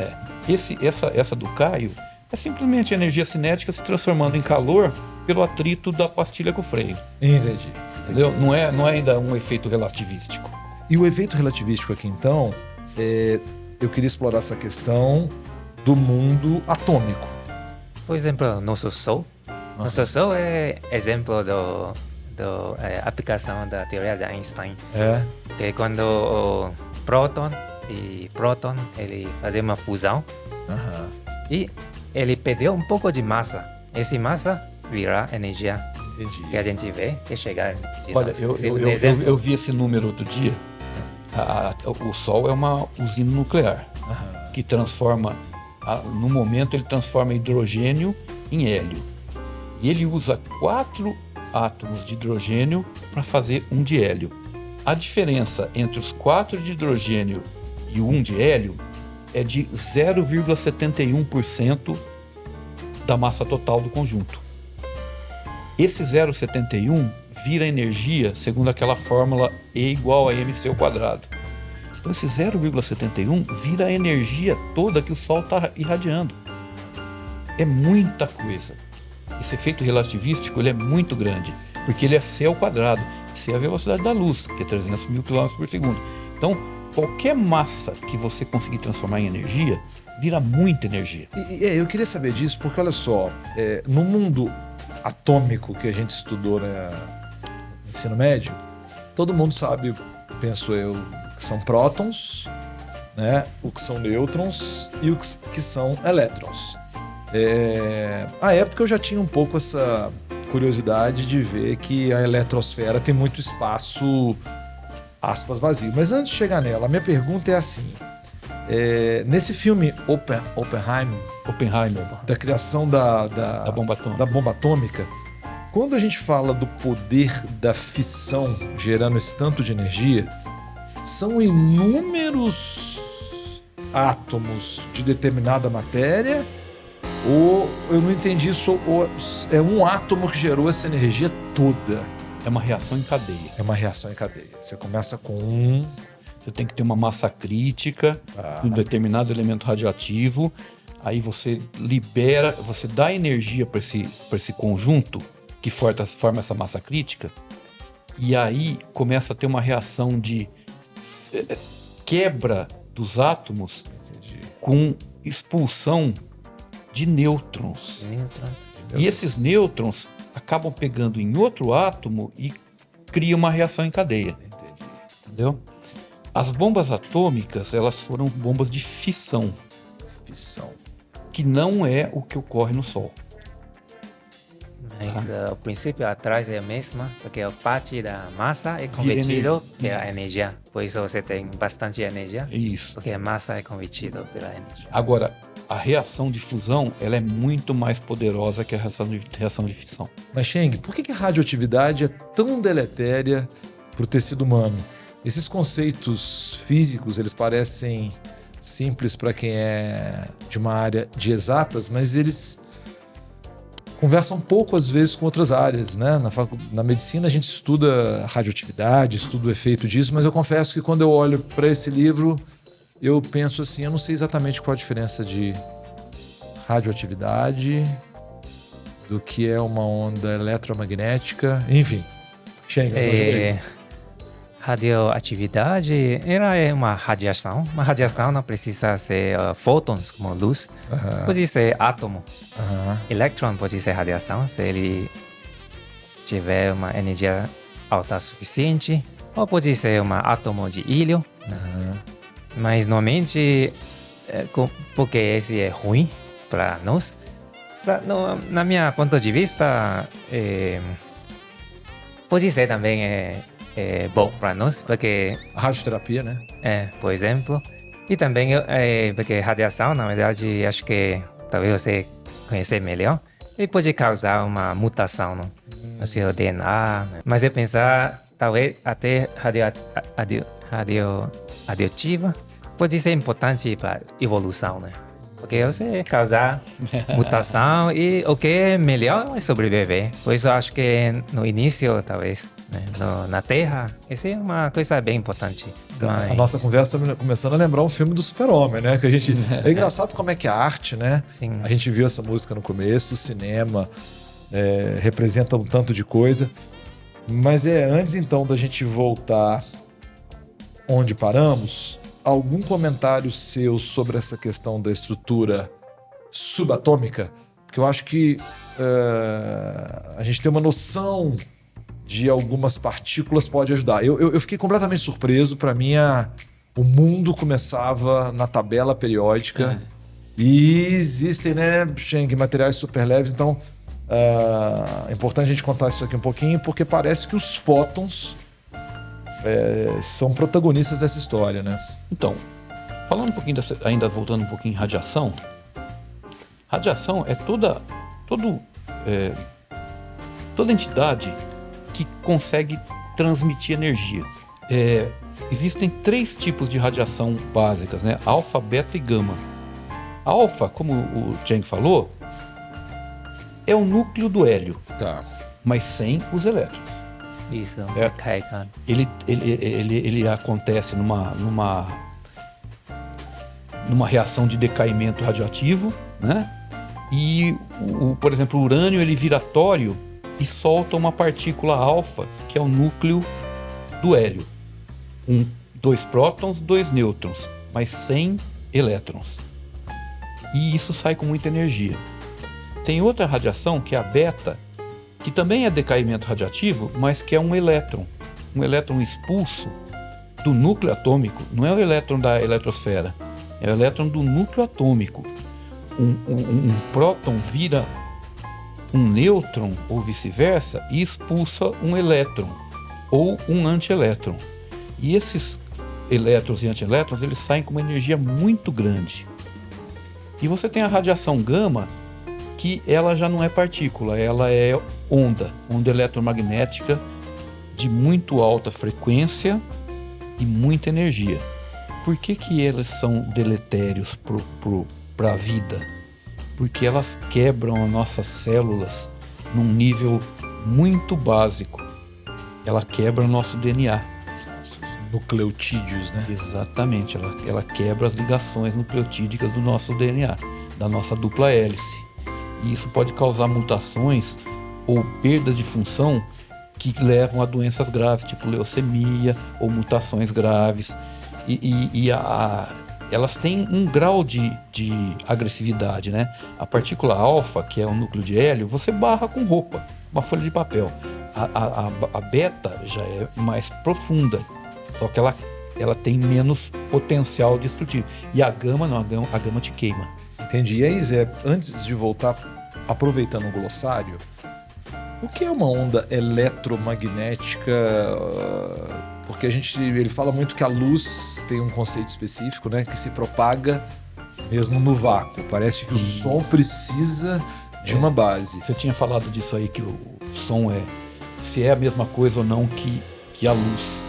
Essa do Caio é simplesmente a energia cinética se transformando em calor pelo atrito da pastilha com o freio. Entendi. Entendeu? Não é ainda um efeito relativístico. E o efeito relativístico aqui, então, eu queria explorar essa questão do mundo atômico. Por exemplo, nosso Sol. Nosso Sol é exemplo da aplicação da teoria de Einstein. Que quando o próton e próton ele fazem uma fusão e ele perdeu um pouco de massa. Essa massa virá energia. Entendi. Que a gente vê que chegar. Olha, eu vi esse número outro dia. O Sol é uma usina nuclear que transforma, no momento ele transforma hidrogênio em hélio. E ele usa 4 átomos de hidrogênio para fazer um de hélio. A diferença entre os 4 de hidrogênio e o 1 de hélio é de 0,71% da massa total do conjunto. Esse 0,71 vira energia segundo aquela fórmula E igual a mc ao quadrado. Então esse 0,71 vira a energia toda que o Sol está irradiando. É muita coisa. Esse efeito relativístico ele é muito grande, porque ele é C ao quadrado. ser a velocidade da luz, que é 300 mil quilômetros por segundo. Então, qualquer massa que você conseguir transformar em energia, vira muita energia. Eu queria saber disso porque, olha só, no mundo atômico que a gente estudou no ensino médio, todo mundo sabe, penso eu, que são prótons, né, o que são nêutrons e o que são elétrons. À época eu já tinha um pouco essa curiosidade de ver que a eletrosfera tem muito espaço, aspas, vazio. Mas antes de chegar nela, a minha pergunta é assim: nesse filme Oppenheimer, da criação da bomba atômica, quando a gente fala do poder da fissão gerando esse tanto de energia, são inúmeros átomos de determinada matéria, ou eu não entendi isso, ou é um átomo que gerou essa energia toda? É uma reação em cadeia. É uma reação em cadeia. Você começa com um... Você tem que ter uma massa crítica de um determinado elemento radioativo, aí você libera, você dá energia para esse conjunto que forma essa massa crítica, e aí começa a ter uma reação de quebra dos átomos com expulsão de nêutrons. E esses nêutrons acabam pegando em outro átomo e cria uma reação em cadeia. Entendeu? As bombas atômicas, elas foram bombas de fissão. Que não é o que ocorre no Sol. Mas o princípio atrás é o mesmo, porque a parte da massa é convertido pela energia. Por isso você tem bastante energia. Isso. Porque a massa é convertida pela energia. Agora, a reação de fusão, ela é muito mais poderosa que a reação de fissão. Mas, Cheng, por que a radioatividade é tão deletéria para o tecido humano? Esses conceitos físicos, eles parecem simples para quem é de uma área de exatas, mas eles conversam pouco, às vezes, com outras áreas, né? Na medicina, a gente estuda radioatividade, estuda o efeito disso, mas eu confesso que quando eu olho para esse livro, eu penso assim, eu não sei exatamente qual a diferença de radioatividade, do que é uma onda eletromagnética, enfim. Cheng, você ajuda aí. Radioatividade, ela é uma radiação. Uma radiação não precisa ser fótons, como luz. Pode ser átomo. Elétron pode ser radiação, se ele tiver uma energia alta suficiente. Ou pode ser um átomo de hélio. Mas, normalmente, porque esse é ruim para nós, na minha ponto de vista, pode ser também bom para nós, porque... A radioterapia, né? Por exemplo. E também, porque radiação, na verdade, acho que talvez você conhecer melhor, ele pode causar uma mutação no seu DNA. Né? Mas eu pensar, talvez até radioativa pode ser importante para a evolução, né? Porque você causar mutação e o que é melhor é sobreviver. Por isso eu acho que no início, talvez, né, na Terra, essa é uma coisa bem importante. Mas... A nossa conversa está começando a lembrar um filme do Super-Homem, né? Que a gente... É engraçado como é que a arte, né? Sim. A gente viu essa música no começo, o cinema representa um tanto de coisa. Mas antes então da gente voltar onde paramos, algum comentário seu sobre essa questão da estrutura subatômica? Porque eu acho que a gente tem uma noção de algumas partículas pode ajudar. Eu fiquei completamente surpreso. Para mim, o mundo começava na tabela periódica e existem, né, Cheng, materiais super leves. Então, é importante a gente contar isso aqui um pouquinho, porque parece que os fótons são protagonistas dessa história, né? Então, falando um pouquinho ainda voltando um pouquinho em radiação. Radiação é toda entidade que consegue transmitir energia. Existem 3 tipos de radiação básicas, né? Alfa, beta e gama. Alfa, como o Cheng falou, é o núcleo do hélio, mas sem os elétrons. Isso, ele acontece numa reação de decaimento radioativo, né? E, por exemplo, o urânio ele vira tório e solta uma partícula alfa, que é o núcleo do hélio. 2 prótons, 2 nêutrons, mas sem elétrons. E isso sai com muita energia. Tem outra radiação, que é a beta, que também é decaimento radiativo, mas que é um elétron expulso do núcleo atômico. Não é o elétron da eletrosfera, é o elétron do núcleo atômico. Um próton vira um nêutron ou vice-versa e expulsa um elétron ou um antielétron. E esses elétrons e antielétrons, eles saem com uma energia muito grande. E você tem a radiação gama, que ela já não é partícula, ela é onda eletromagnética de muito alta frequência e muita energia. Por que eles são deletérios para a vida? Porque elas quebram as nossas células num nível muito básico. Ela quebra o nosso DNA. Nucleotídeos, né? Exatamente, ela quebra as ligações nucleotídicas do nosso DNA, da nossa dupla hélice. E isso pode causar mutações ou perda de função que levam a doenças graves, tipo leucemia ou mutações graves. Elas têm um grau de agressividade, né? A partícula alfa, que é o núcleo de hélio, você barra com roupa, uma folha de papel. A beta já é mais profunda, só que ela tem menos potencial destrutivo. E a gama não, a gama te queima. Entendi. E aí, Zé, antes de voltar, aproveitando o glossário, o que é uma onda eletromagnética? Porque ele fala muito que a luz tem um conceito específico, né? Que se propaga mesmo no vácuo. Parece que o som precisa de uma base. Você tinha falado disso aí, que o som se é a mesma coisa ou não que a luz.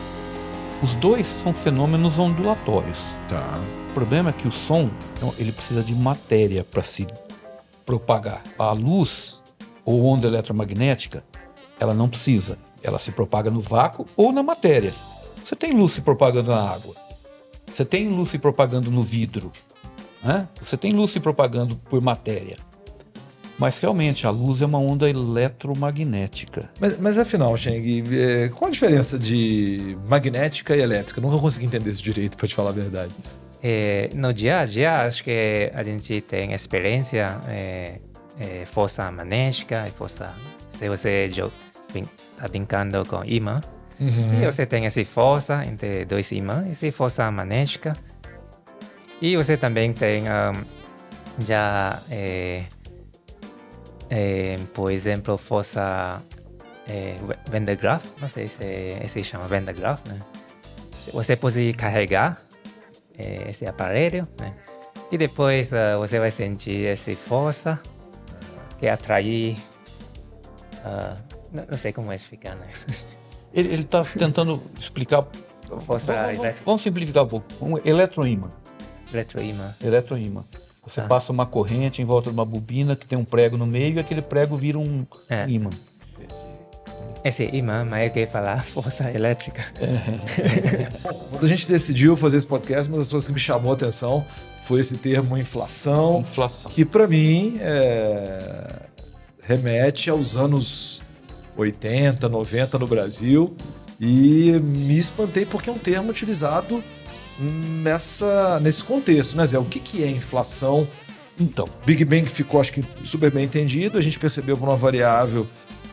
Os dois são fenômenos ondulatórios. Tá. O problema é que o som, ele precisa de matéria para se propagar. A luz ou onda eletromagnética, ela não precisa. Ela se propaga no vácuo ou na matéria. Você tem luz se propagando na água. Você tem luz se propagando no vidro. Né? Você tem luz se propagando por matéria. Mas realmente a luz é uma onda eletromagnética. Mas afinal, Cheng, qual a diferença de magnética e elétrica? Nunca consegui entender isso direito, para te falar a verdade. No dia a dia, acho que a gente tem experiência, força magnética e força... Se você está brincando com imã, e você tem essa força entre dois imãs, essa força magnética. E você também tem por exemplo, força Van de Graaff, não sei se chama Van de Graaff, né? Você pode carregar esse aparelho, né? E depois você vai sentir essa força que atrai... não sei como explicar, né? Ele está tentando explicar... Vamos simplificar um pouco. Um eletroímã. Eletroímã. Você passa uma corrente em volta de uma bobina que tem um prego no meio e aquele prego vira um ímã. Esse imã, mas eu queria falar força elétrica. Quando a gente decidiu fazer esse podcast, uma das coisas que me chamou a atenção foi esse termo inflação. Que para mim remete aos anos 80, 90 no Brasil, e me espantei porque é um termo utilizado nesse contexto, né, Zé? O que é inflação? Então, Big Bang ficou, acho que, super bem entendido. A gente percebeu por uma variável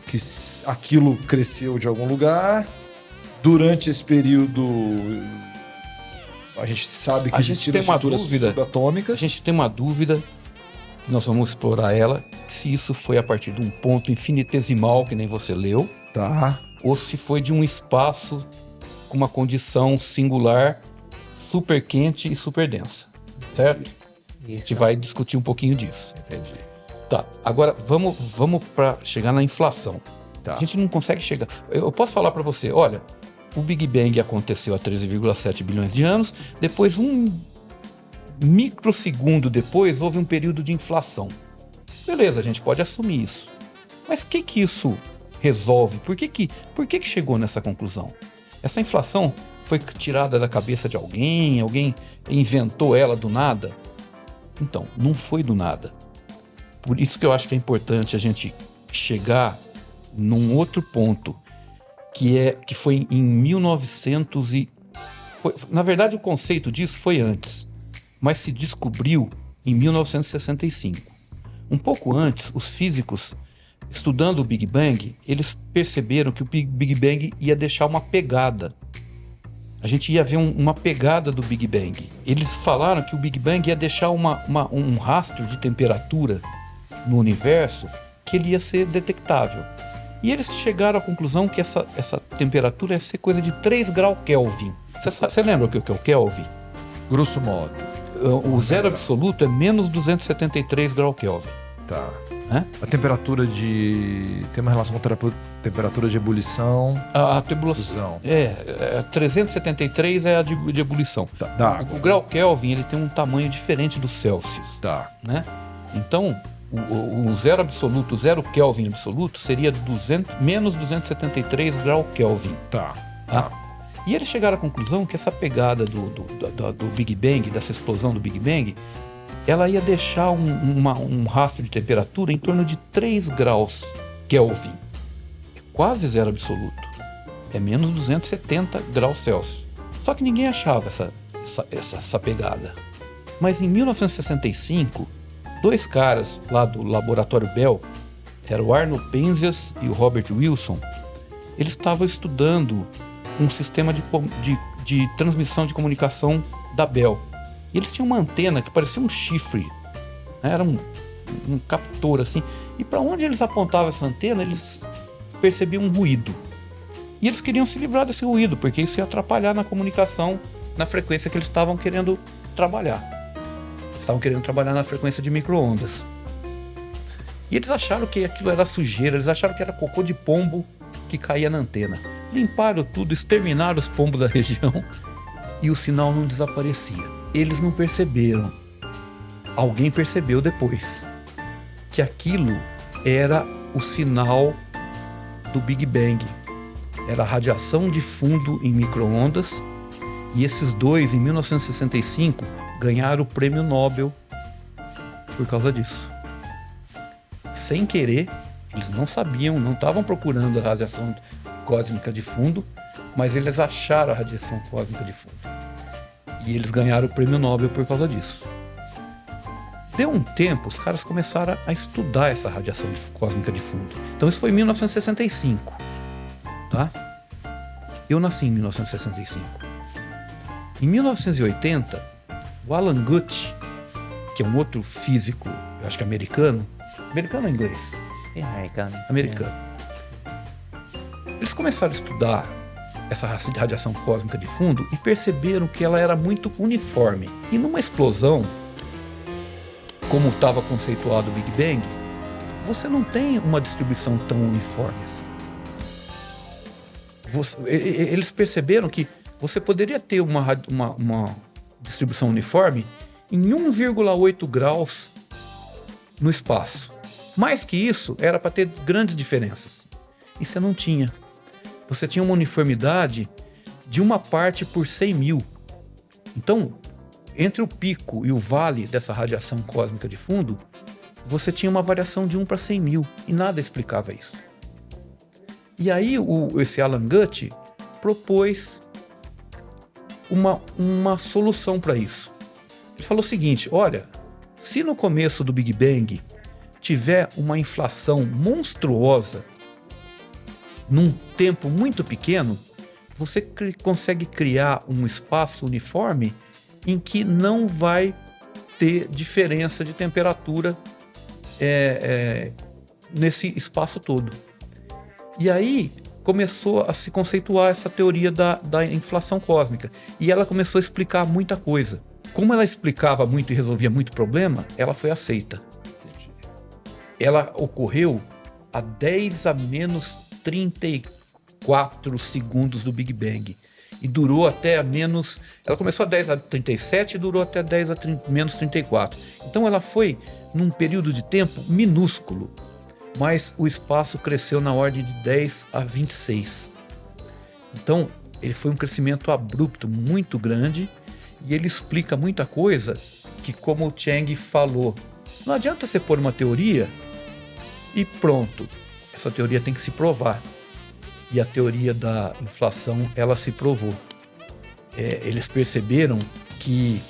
que aquilo cresceu de algum lugar. Durante esse período, a gente sabe que existiram estruturas subatômicas. A gente tem uma dúvida, que nós vamos explorar ela, se isso foi a partir de um ponto infinitesimal, que nem você leu, tá? Ou se foi de um espaço com uma condição singular, super quente e super densa, certo? Isso. A gente vai discutir um pouquinho disso. Entendi. Tá, agora vamos para chegar na inflação. Tá. A gente não consegue chegar... Eu posso falar para você, olha, o Big Bang aconteceu há 13,7 bilhões de anos, depois um microsegundo depois houve um período de inflação. Beleza, a gente pode assumir isso. Mas o que isso resolve? Por que chegou nessa conclusão? Essa inflação foi tirada da cabeça de alguém inventou ela do nada? Então, não foi do nada. Por isso que eu acho que é importante a gente chegar num outro ponto, que foi em 1900 e... na verdade, o conceito disso foi antes, mas se descobriu em 1965. Um pouco antes, os físicos, estudando o Big Bang, eles perceberam que o Big Bang ia deixar uma pegada. A gente ia ver uma pegada do Big Bang. Eles falaram que o Big Bang ia deixar um rastro de temperatura no universo que ele ia ser detectável. E eles chegaram à conclusão que essa temperatura ia ser coisa de 3 graus Kelvin. Você lembra o que é o Kelvin? Grosso modo. O zero absoluto é menos 273 graus Kelvin. Tá. É? A temperatura tem uma relação com a temperatura de ebulição. A temperatura... Fusão. 373 é a de ebulição. Tá. O grau Kelvin ele tem um tamanho diferente do Celsius. Tá. Né? Então, o zero absoluto, o zero Kelvin absoluto, seria menos 273 graus Kelvin. Tá. E eles chegaram à conclusão que essa pegada do Big Bang, dessa explosão do Big Bang, ela ia deixar um rastro de temperatura em torno de 3 graus Kelvin. É quase zero absoluto. É menos 270 graus Celsius. Só que ninguém achava essa pegada. Mas em 1965, 2 caras lá do laboratório Bell, era o Arno Penzias e o Robert Wilson, eles estavam estudando um sistema de transmissão de comunicação da Bell. E eles tinham uma antena que parecia um chifre, né? Era um captor assim. E para onde eles apontavam essa antena, eles percebiam um ruído. E eles queriam se livrar desse ruído, porque isso ia atrapalhar na comunicação, na frequência que eles estavam querendo trabalhar. Eles estavam querendo trabalhar na frequência de micro-ondas. E eles acharam que aquilo era sujeira, eles acharam que era cocô de pombo que caía na antena. Limparam tudo, exterminaram os pombos da região e o sinal não desaparecia. Eles não perceberam. Alguém percebeu depois que aquilo era o sinal do Big Bang. Era a radiação de fundo em micro-ondas. E esses dois, em 1965, ganharam o prêmio Nobel por causa disso. Sem querer, eles não sabiam, não estavam procurando a radiação cósmica de fundo, mas eles acharam a radiação cósmica de fundo. E eles ganharam o prêmio Nobel por causa disso. Deu um tempo, os caras começaram a estudar essa radiação cósmica de fundo. Então isso foi em 1965, tá? Eu nasci em 1965. Em 1980, o Alan Guth, que é um outro físico, eu acho que americano ou inglês? É americano. Americano. Eles começaram a estudar essa radiação cósmica de fundo e perceberam que ela era muito uniforme. E numa explosão, como estava conceituado o Big Bang, você não tem uma distribuição tão uniforme assim. Eles perceberam que você poderia ter uma distribuição uniforme em 1,8 graus no espaço. Mais que isso, era para ter grandes diferenças. E você não tinha. Você tinha uma uniformidade de 1 parte por 100 mil. Então, entre o pico e o vale dessa radiação cósmica de fundo, você tinha uma variação de 1 para 100 mil. E nada explicava isso. E aí, esse Alan Guth propôs uma solução para isso. Ele falou o seguinte: olha, se no começo do Big Bang tiver uma inflação monstruosa num tempo muito pequeno, você consegue criar um espaço uniforme em que não vai ter diferença de temperatura nesse espaço todo. E aí começou a se conceituar essa teoria da inflação cósmica. E ela começou a explicar muita coisa. Como ela explicava muito e resolvia muito problema, ela foi aceita. Ela ocorreu a 10 a menos 34 segundos do Big Bang. E durou até a menos... Ela começou a 10 a 37 e durou até 10 a menos 34. Então ela foi num período de tempo minúsculo. Mas o espaço cresceu na ordem de 10 a 26. Então, ele foi um crescimento abrupto, muito grande, e ele explica muita coisa que, como o Chang falou, não adianta você pôr uma teoria e pronto. essa teoria tem que se provar. E a teoria da inflação, ela se provou. Eles perceberam que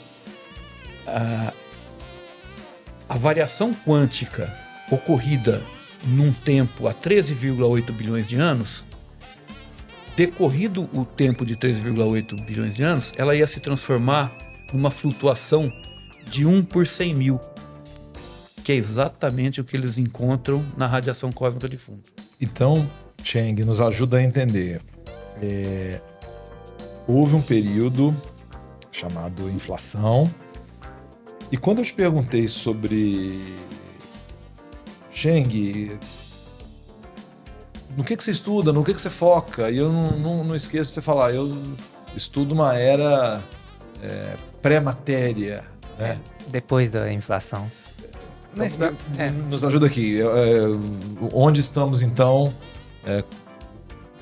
a variação quântica ocorrida num tempo há 13,8 bilhões de anos, decorrido o tempo de 13,8 bilhões de anos, ela ia se transformar numa flutuação de 1 por 100 mil, que é exatamente o que eles encontram na radiação cósmica de fundo. Então, Cheng, nos ajuda a entender. Houve um período chamado inflação, e quando eu te perguntei sobre Cheng, no que você estuda, no que você foca, e eu não esqueço de você falar, eu estudo uma era pré-matéria, né? Depois da inflação. Mas, Nos ajuda aqui. Onde estamos, então?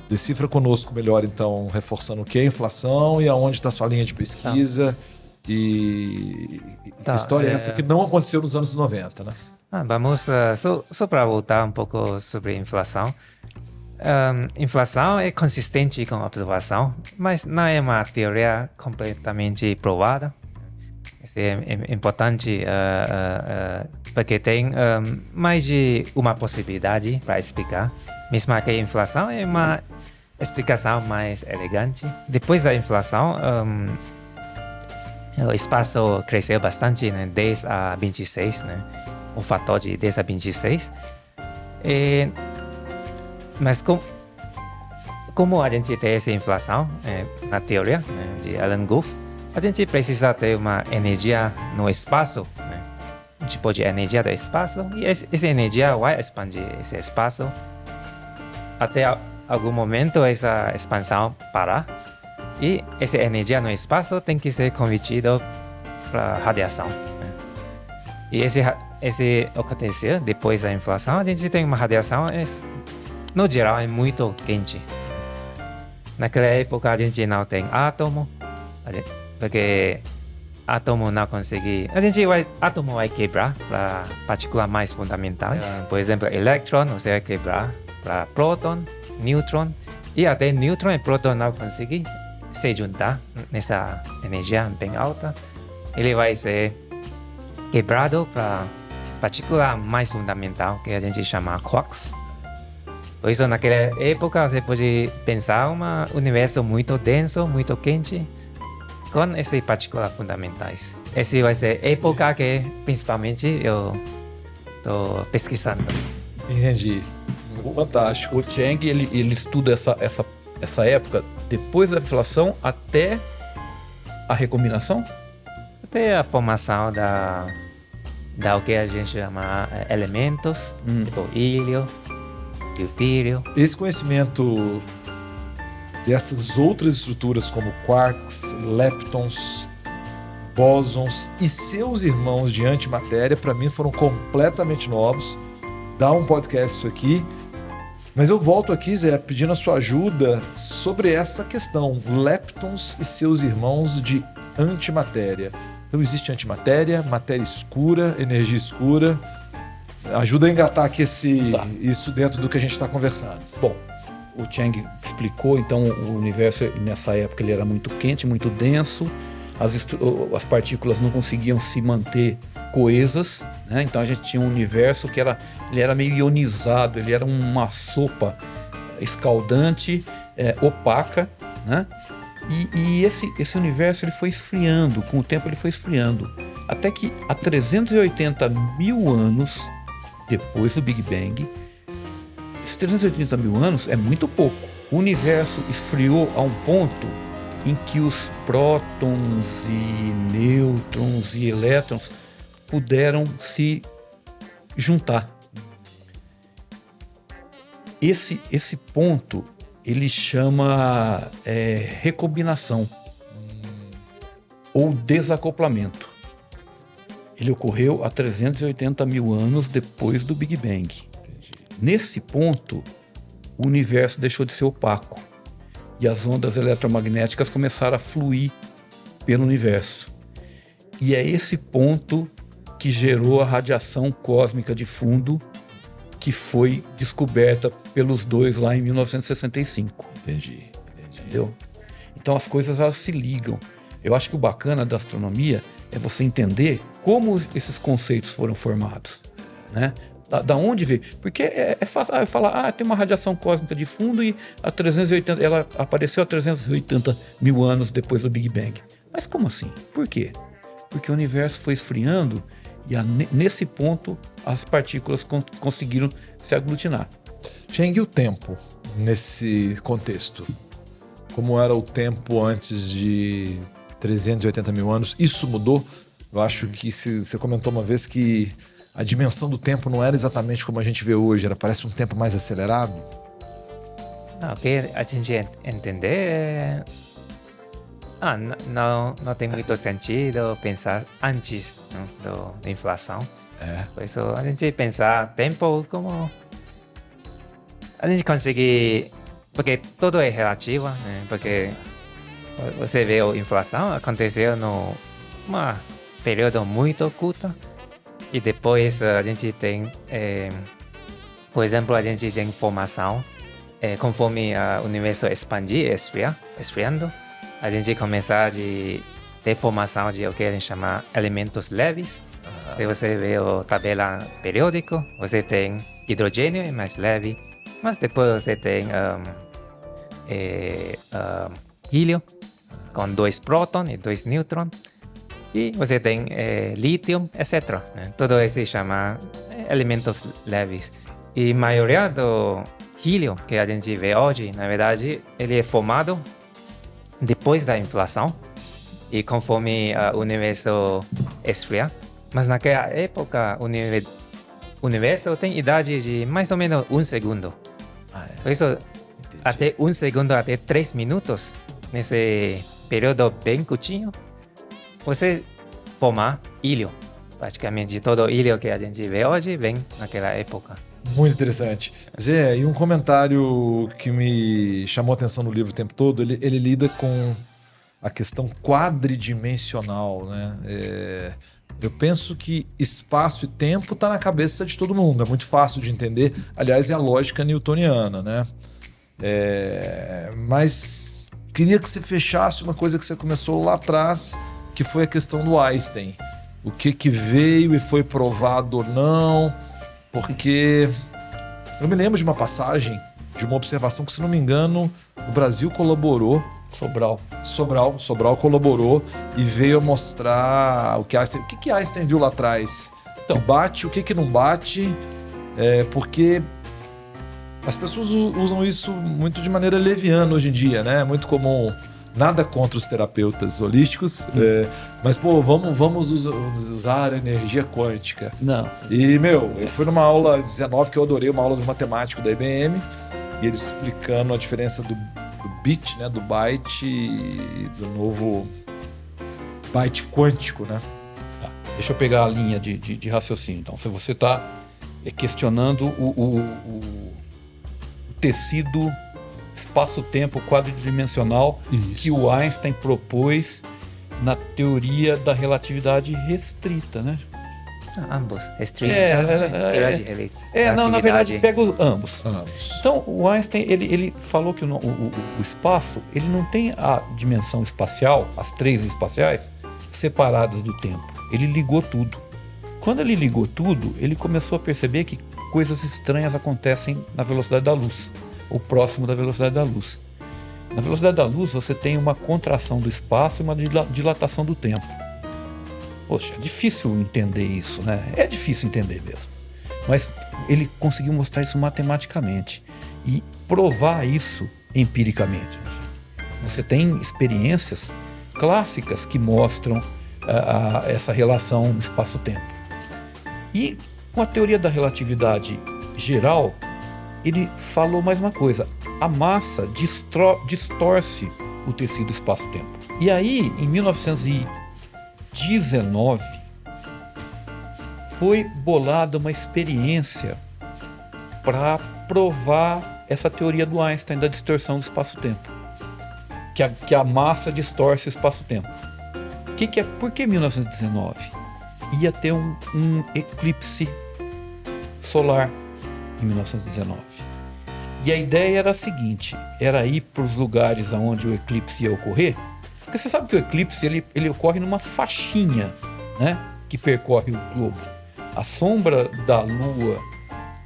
Decifra conosco melhor, então, reforçando o que é inflação e aonde está sua linha de pesquisa. E que história é essa que não aconteceu nos anos 90, né? Vamos, só para voltar um pouco sobre inflação. Inflação é consistente com a observação, mas não é uma teoria completamente provada. Isso é importante porque tem mais de uma possibilidade para explicar. Mesmo que a inflação é uma explicação mais elegante. Depois da inflação, o espaço cresceu bastante, né? 10 a 26, né? O fator de 10 a 26. Mas como a gente tem essa inflação na teoria, né, de Alan Guth, a gente precisa ter uma energia no espaço, né? Um tipo de energia do espaço, e essa energia vai expandir esse espaço até algum momento essa expansão parar, e essa energia no espaço tem que ser convertida para radiação, né? E esse acontecer depois da inflação, a gente tem uma radiação, no geral, é muito quente. Naquela época, a gente não tem átomo, porque átomo não consegue... átomo vai quebrar para partículas mais fundamentais. Por exemplo, elétron você vai quebrar para próton, nêutron, e até nêutron e próton não conseguem se juntar nessa energia bem alta. Ele vai ser quebrado para partícula mais fundamental, que a gente chama quarks. Por isso, naquela época, você pode pensar um universo muito denso, muito quente, com essas partículas fundamentais. Essa vai ser a época que, principalmente, eu estou pesquisando. Entendi. Fantástico. O Cheng, ele estuda essa época depois da inflação até a recombinação? Até a formação da o que a gente chama elementos, tipo hélio, deutério. Esse conhecimento dessas outras estruturas como quarks, leptons, bósons e seus irmãos de antimatéria, para mim foram completamente novos. Dá um podcast isso aqui. Mas eu volto aqui, Zé, pedindo a sua ajuda sobre essa questão. Leptons e seus irmãos de antimatéria. Então existe antimatéria, matéria escura, energia escura. Ajuda a engatar aqui isso dentro do que a gente está conversando. Bom, o Cheng explicou, então, o universo nessa época ele era muito quente, muito denso, as partículas não conseguiam se manter coesas, né? Então a gente tinha um universo que ele era meio ionizado, ele era uma sopa escaldante, opaca, né? E esse universo ele foi esfriando, com o tempo ele foi esfriando, até que há 380 mil anos depois do Big Bang, esses 380 mil anos é muito pouco. O universo esfriou a um ponto em que os prótons e nêutrons e elétrons puderam se juntar. Esse ponto ele chama recombinação ou desacoplamento. Ele ocorreu há 380 mil anos depois do Big Bang. Entendi. Nesse ponto, o universo deixou de ser opaco e as ondas eletromagnéticas começaram a fluir pelo universo. E é esse ponto que gerou a radiação cósmica de fundo, que foi descoberta pelos dois lá em 1965. Entendi. Entendeu? Então as coisas elas se ligam. Eu acho que o bacana da astronomia é você entender como esses conceitos foram formados, né? Da onde veio? Porque é fácil falar, tem uma radiação cósmica de fundo e ela apareceu há 380 mil anos depois do Big Bang. Mas como assim? Por quê? Porque o universo foi esfriando e nesse ponto as partículas conseguiram se aglutinar. Cheng, e o tempo nesse contexto? Como era o tempo antes de 380 mil anos? Isso mudou? Eu acho que você comentou uma vez que a dimensão do tempo não era exatamente como a gente vê hoje, parece um tempo mais acelerado. O que a gente entender é... não tem muito sentido pensar antes, né, da inflação. Por isso a gente pensar tempo como... A gente consegue... Porque tudo é relativo, né? Porque você vê a inflação aconteceu num período muito curto e depois a gente tem, por exemplo, a gente tem formação, conforme o universo expandir e esfriando, a gente começa a ter formação de o que a gente chama elementos leves. Se você vê a tabela periódica, você tem hidrogênio, é mais leve, mas depois você tem hélio, com 2 prótons e 2 nêutrons, e você tem lítio, etc. Né? Tudo isso se chama elementos leves. E a maioria do hélio que a gente vê hoje, na verdade, ele é formado depois da inflação e conforme o universo esfria. Mas naquela época, o universo tem idade de mais ou menos 1 segundo. Por isso, até 1 segundo, até 3 minutos, nesse período bem curtinho, você formar hélio. Praticamente todo o hélio que a gente vê hoje vem naquela época. Muito interessante. Zé, e um comentário que me chamou a atenção no livro o tempo todo, ele lida com a questão quadridimensional, né? Eu penso que espaço e tempo está na cabeça de todo mundo, é muito fácil de entender. Aliás, é a lógica newtoniana, né? Mas queria que você fechasse uma coisa que você começou lá atrás, que foi a questão do Einstein. O que veio e foi provado ou não, porque eu me lembro de uma passagem, de uma observação que, se não me engano, o Brasil colaborou. Sobral colaborou e veio mostrar o que Einstein... O que Einstein viu lá atrás? Então, bate, o que não bate, porque as pessoas usam isso muito de maneira leviana hoje em dia, né? É muito comum, nada contra os terapeutas holísticos, mas, vamos usar a energia quântica. Não. E, eu fui numa aula 19 que eu adorei, uma aula de matemático da IBM, e eles explicando a diferença do bit, né, do byte e do novo byte quântico, né? Tá. Deixa eu pegar a linha de raciocínio. Então, se você está questionando o tecido espaço-tempo quadridimensional que o Einstein propôs na teoria da relatividade restrita, né? Ambos, restrita. Na verdade, pega ambos. Então, o Einstein, ele falou que o espaço, ele não tem a dimensão espacial, as 3 espaciais, separadas do tempo. Ele ligou tudo. Quando ele ligou tudo, ele começou a perceber que coisas estranhas acontecem na velocidade da luz, ou próximo da velocidade da luz. Na velocidade da luz, você tem uma contração do espaço e uma dilatação do tempo. Poxa, é difícil entender isso, né? É difícil entender mesmo. Mas ele conseguiu mostrar isso matematicamente e provar isso empiricamente. Você tem experiências clássicas que mostram essa relação espaço-tempo. E com a teoria da relatividade geral, ele falou mais uma coisa. A massa distorce o tecido espaço-tempo. E aí, em 1919, foi bolada uma experiência para provar essa teoria do Einstein da distorção do espaço-tempo, que a massa distorce o espaço-tempo. Por que 1919? Ia ter um eclipse solar em 1919. E a ideia era a seguinte, era ir para os lugares onde o eclipse ia ocorrer, porque você sabe que o eclipse ele ocorre numa faixinha, né, que percorre o globo. A sombra da Lua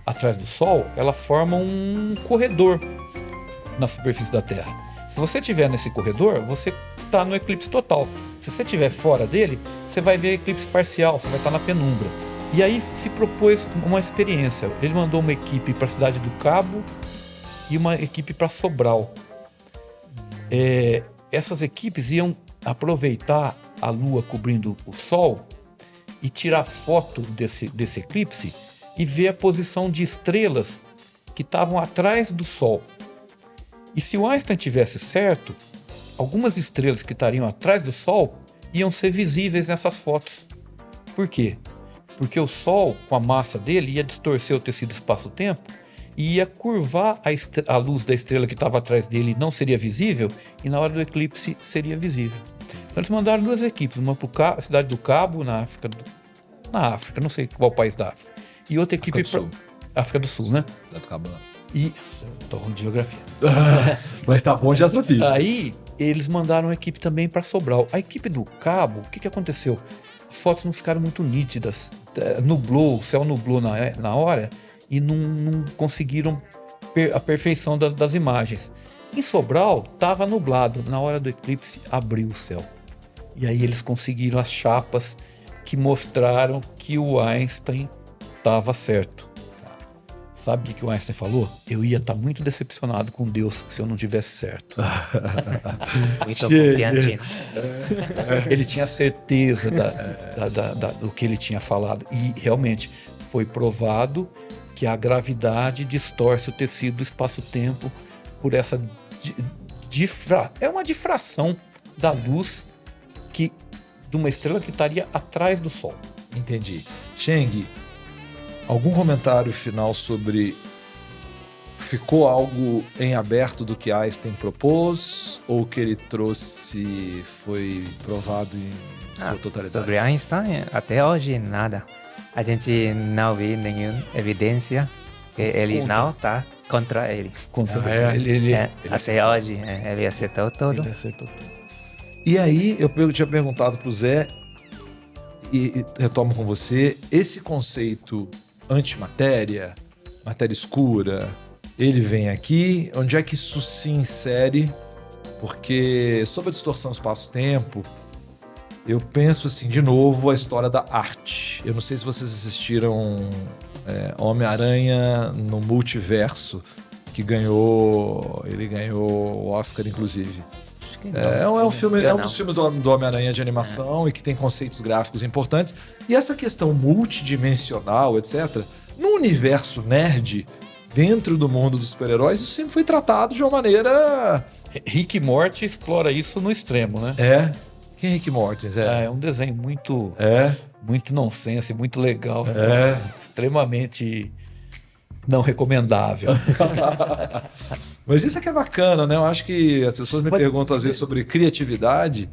atrás do Sol, ela forma um corredor na superfície da Terra. Se você estiver nesse corredor, você está no eclipse total. Se você estiver fora dele, você vai ver eclipse parcial, você vai estar na penumbra. E aí se propôs uma experiência. Ele mandou uma equipe para a cidade do Cabo e uma equipe para Sobral. Essas equipes iam aproveitar a Lua cobrindo o Sol e tirar foto desse eclipse e ver a posição de estrelas que estavam atrás do Sol. E se o Einstein tivesse certo, algumas estrelas que estariam atrás do Sol iam ser visíveis nessas fotos. Por quê? Porque o Sol, com a massa dele, ia distorcer o tecido espaço-tempo e ia curvar a luz da estrela que estava atrás dele, não seria visível, e na hora do eclipse seria visível. Então eles mandaram duas equipes, uma para a cidade do Cabo, na África, não sei qual país da África, e outra equipe para África do Sul, né? E tô falando de geografia. Mas tá bom de astrofísica. Aí eles mandaram uma equipe também para Sobral. A equipe do Cabo, o que aconteceu? As fotos não ficaram muito nítidas, nublou, o céu nublou na hora e não conseguiram a perfeição das imagens. Em Sobral estava nublado, na hora do eclipse abriu o céu. E aí eles conseguiram as chapas que mostraram que o Einstein estava certo. Sabe o que o Einstein falou? Eu ia estar muito decepcionado com Deus se eu não tivesse certo. Muito confiante. Ele tinha certeza do que ele tinha falado. E realmente foi provado que a gravidade distorce o tecido do espaço-tempo por essa é uma difração da luz de uma estrela que estaria atrás do Sol. Entendi. Cheng, algum comentário final sobre ficou algo em aberto do que Einstein propôs ou o que ele trouxe foi provado em sua totalidade? Sobre Einstein, até hoje nada. A gente não viu nenhuma evidência que ele não está contra ele. Até hoje ele acertou tudo. Ele acertou tudo. E aí eu tinha perguntado para o Zé e retomo com você, esse conceito antimatéria, matéria escura, ele vem aqui, onde é que isso se insere? Porque sobre a distorção espaço-tempo, eu penso assim, de novo, a história da arte. Eu não sei se vocês assistiram Homem-Aranha no Multiverso, que ele ganhou o Oscar, inclusive. É um dos filmes do Homem-Aranha de animação e que tem conceitos gráficos importantes. E essa questão multidimensional, etc., no universo nerd, dentro do mundo dos super-heróis, isso sempre foi tratado de uma maneira... Rick e Morty explora isso no extremo, né? Quem é Rick Morty? É um desenho muito nonsense, muito legal. Extremamente não recomendável. Mas isso é que é bacana, né? Eu acho que as pessoas me perguntam às vezes sobre criatividade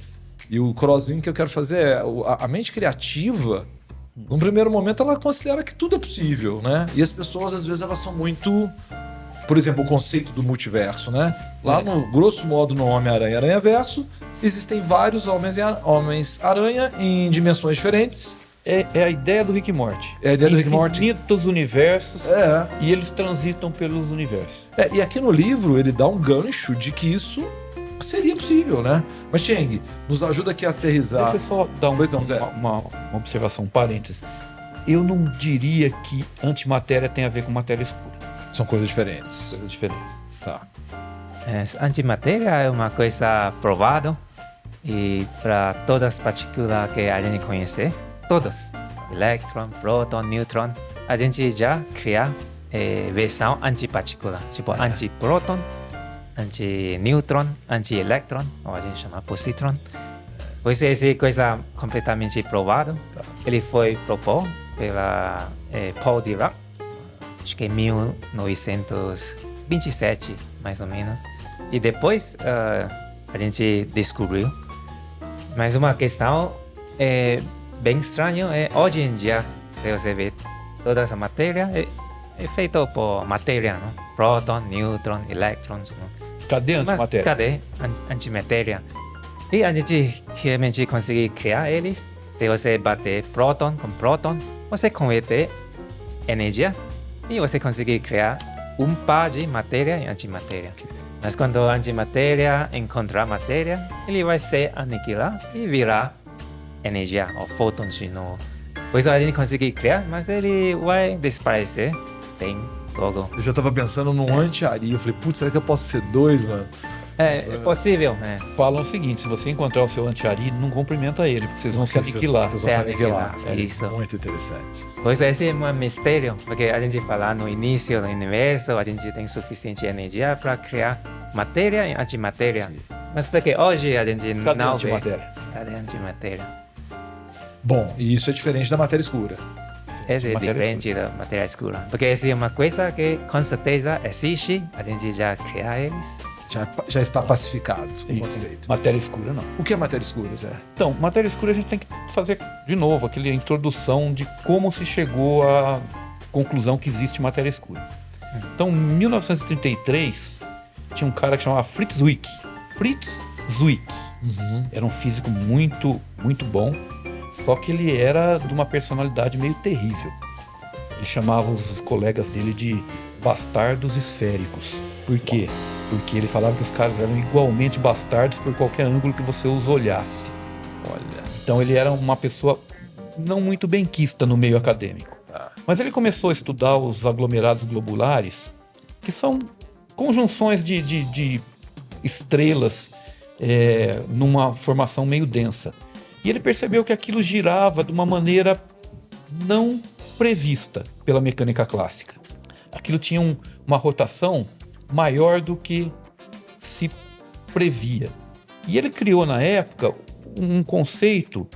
e o crossinho que eu quero fazer é a mente criativa, num primeiro momento, ela considera que tudo é possível, né? E as pessoas, às vezes, elas são muito... Por exemplo, o conceito do multiverso, né? Lá, no grosso modo, no Homem-Aranha Aranha-Verso, existem vários Homens-Aranha em dimensões diferentes. É a ideia do Rick e Morty. É a ideia do Rick e Morty. Infinitos universos e eles transitam pelos universos. E aqui no livro ele dá um gancho de que isso seria possível, né? Mas, Cheng, nos ajuda aqui a aterrizar. Deixa eu só dar uma observação, um parênteses. Eu não diria que antimatéria tem a ver com matéria escura. São coisas diferentes. Coisas diferentes. Tá. Antimatéria é uma coisa provada e para todas as partículas que a gente conhece, todas, elétron, próton, nêutron, a gente já cria versão antipartícula, tipo antipróton, antinêutron, antielétron, ou a gente chama positron. Pois essa é coisa completamente provada. Ele foi proposto pela Paul Dirac, acho que em 1927, mais ou menos. E depois a gente descobriu. Mas uma questão bem estranha é, hoje em dia, se você vê toda essa matéria, é feito por matéria, não? Próton, nêutron, elétrons, não? Cadê a Mas antimatéria? cadê antimatéria? E a gente realmente consegue criar eles. Se você bater próton com próton, você converte energia e você consegue criar um par de matéria e antimatéria. Mas quando a antimatéria encontrar matéria, ele vai se aniquilar e virar energia, ou fótons de novo. Por isso a gente consegue criar, mas ele vai desaparecer bem logo. Eu já tava pensando num anti-Ari. Eu falei, putz, será que eu posso ser 2, mano? É possível, Falam o seguinte, se você encontrar o seu anti-Ari, não cumprimenta ele, porque vocês vão se aniquilar. Vocês vão Se se aniquilar. aniquilar, isso. Muito interessante. Por isso esse é um mistério, porque a gente fala no início do universo, a gente tem suficiente energia para criar matéria e antimatéria. Mas porque hoje a gente Cadê a não vê. antimatéria? Cadê a antimatéria? Bom, e isso é diferente da matéria escura. Essa é Matéria diferente da matéria escura. Porque essa é uma coisa que com certeza existe, a gente já cria eles. Já está pacificado o Isso. conceito. Matéria escura, não. O que é matéria escura, Zé? Então, matéria escura a gente tem que fazer de novo aquela introdução de como se chegou à conclusão que existe matéria escura. Então, em 1933, tinha um cara que chamava Fritz Zwick. Fritz Zwick. Era um físico muito, muito bom, só que ele era de uma personalidade meio terrível. Ele chamava os colegas dele de bastardos esféricos. Por quê? Porque ele falava que os caras eram igualmente bastardos por qualquer ângulo que você os olhasse. Olha. Então ele era uma pessoa não muito benquista no meio acadêmico. Mas ele começou a estudar os aglomerados globulares, que são conjunções de estrelas numa formação meio densa. E ele percebeu que aquilo girava de uma maneira não prevista pela mecânica clássica. Aquilo tinha uma rotação maior do que se previa. E ele criou na época um conceito.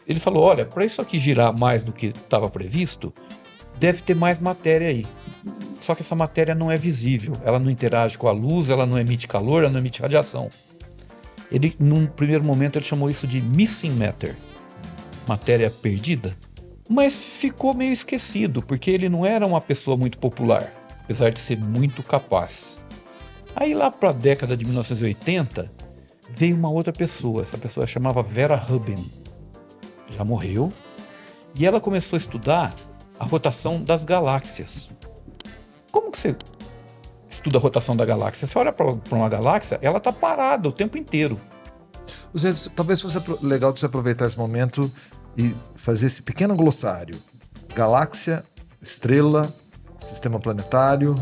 Ele falou, olha, para isso aqui girar mais do que estava previsto, deve ter mais matéria aí. Só que essa matéria não é visível, ela não interage com a luz, ela não emite calor, ela não emite radiação. Ele, num primeiro momento, ele chamou isso de missing matter, matéria perdida, mas ficou meio esquecido, porque ele não era uma pessoa muito popular, apesar de ser muito capaz. Aí lá para a década de 1980, veio uma outra pessoa, essa pessoa chamava Vera Rubin, já morreu, e ela começou a estudar a rotação das galáxias. Como que você estuda a rotação da galáxia? Você olha para uma galáxia, ela está parada o tempo inteiro. Zé, talvez fosse legal de você aproveitar esse momento e fazer esse pequeno glossário. Galáxia, estrela, sistema planetário,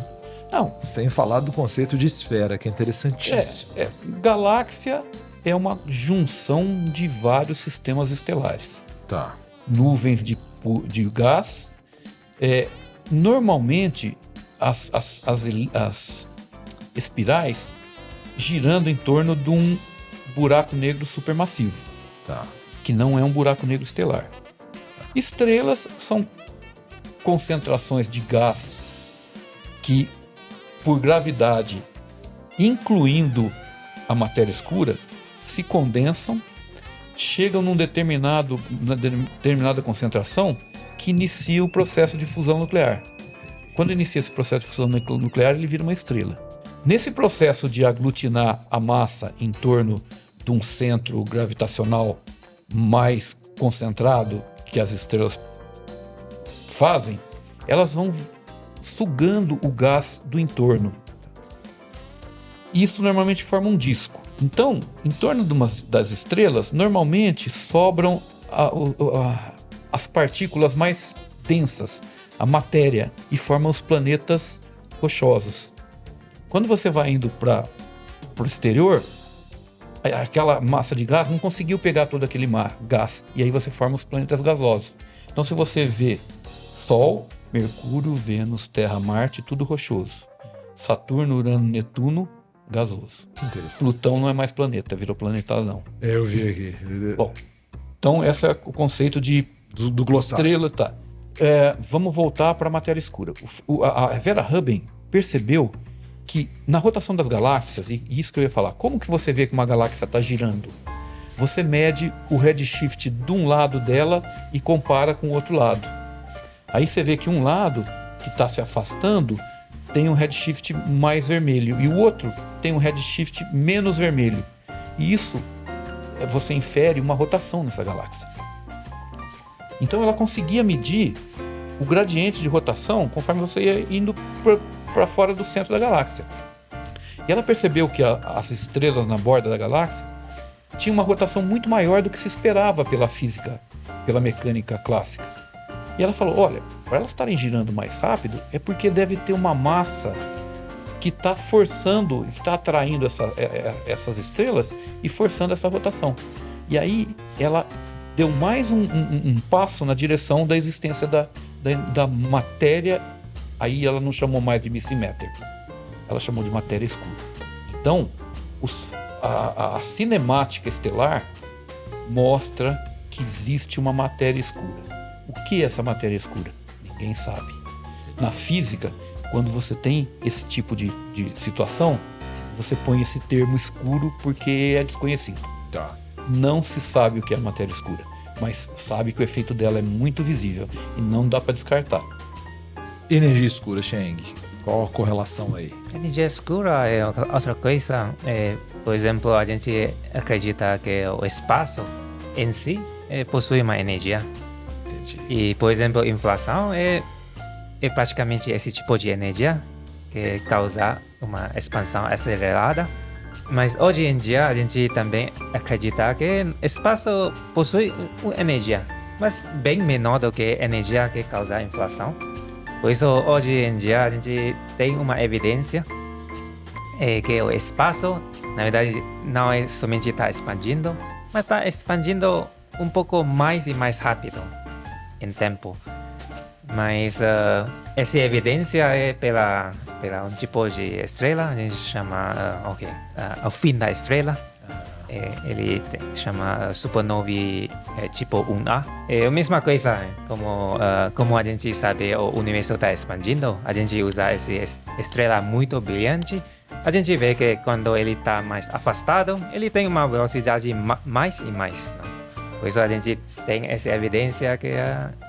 Não, sem falar do conceito de esfera, que é interessantíssimo. galáxia é uma junção de vários sistemas estelares. Tá. Nuvens de gás. Normalmente, as espirais girando em torno de um buraco negro supermassivo, Tá. que não é um buraco negro estelar. Estrelas são concentrações de gás que, por gravidade, incluindo a matéria escura, se condensam, chegam numa determinada concentração que inicia o processo de fusão nuclear. Quando inicia esse processo de fusão nuclear, ele vira uma estrela. Nesse processo de aglutinar a massa em torno de um centro gravitacional mais concentrado que as estrelas fazem, elas vão sugando o gás do entorno. Isso normalmente forma um disco. Então, em torno das estrelas, normalmente sobram as partículas mais densas, a matéria, e formam os planetas rochosos. Quando você vai indo para o exterior, aquela massa de gás não conseguiu pegar todo aquele gás, e aí você forma os planetas gasosos. Então, se você vê Sol, Mercúrio, Vênus, Terra, Marte, tudo rochoso. Saturno, Urano, Netuno, gasoso. Que interessante. Plutão não é mais planeta, virou planetazão. Eu vi aqui. Bom, então esse é o conceito de Do glossário. estrela. Tá. Vamos voltar para a matéria escura. A Vera Rubin percebeu que na rotação das galáxias, e isso que eu ia falar, como que você vê que uma galáxia está girando? Você mede o redshift de um lado dela e compara com o outro lado. Aí você vê que um lado que está se afastando tem um redshift mais vermelho e o outro tem um redshift menos vermelho. E isso você infere uma rotação nessa galáxia. Então ela conseguia medir o gradiente de rotação conforme você ia indo para fora do centro da galáxia. E ela percebeu que as estrelas na borda da galáxia tinham uma rotação muito maior do que se esperava pela física, pela mecânica clássica. E ela falou, olha, para elas estarem girando mais rápido é porque deve ter uma massa que está forçando, que está atraindo essas estrelas e forçando essa rotação. E aí ela deu mais um passo na direção da existência da matéria. Aí ela não chamou mais de missing matter, ela chamou de matéria escura. Então, a cinemática estelar mostra que existe uma matéria escura. O que é essa matéria escura? Ninguém sabe. Na física, quando você tem esse tipo de situação, você põe esse termo escuro porque é desconhecido. Tá. Não se sabe o que é a matéria escura, mas sabe que o efeito dela é muito visível e não dá para descartar. Energia escura, Cheng. Qual a correlação aí? Energia escura é outra coisa. Por exemplo, a gente acredita que o espaço em si possui uma energia. Entendi. E, por exemplo, inflação é praticamente esse tipo de energia que causa uma expansão acelerada. Mas hoje em dia a gente também acredita que o espaço possui energia, mas bem menor do que a energia que causa a inflação. Por isso, hoje em dia a gente tem uma evidência que o espaço, na verdade, não é somente está expandindo, mas está expandindo um pouco mais e mais rápido em tempo. Mas essa evidência é pela um tipo de estrela, a gente chama o fim da estrela. Ele chama supernovae tipo 1A. É a mesma coisa, como a gente sabe o universo está expandindo, a gente usa essa estrela muito brilhante. A gente vê que quando ele está mais afastado, ele tem uma velocidade mais e mais. Por isso a gente tem essa evidência que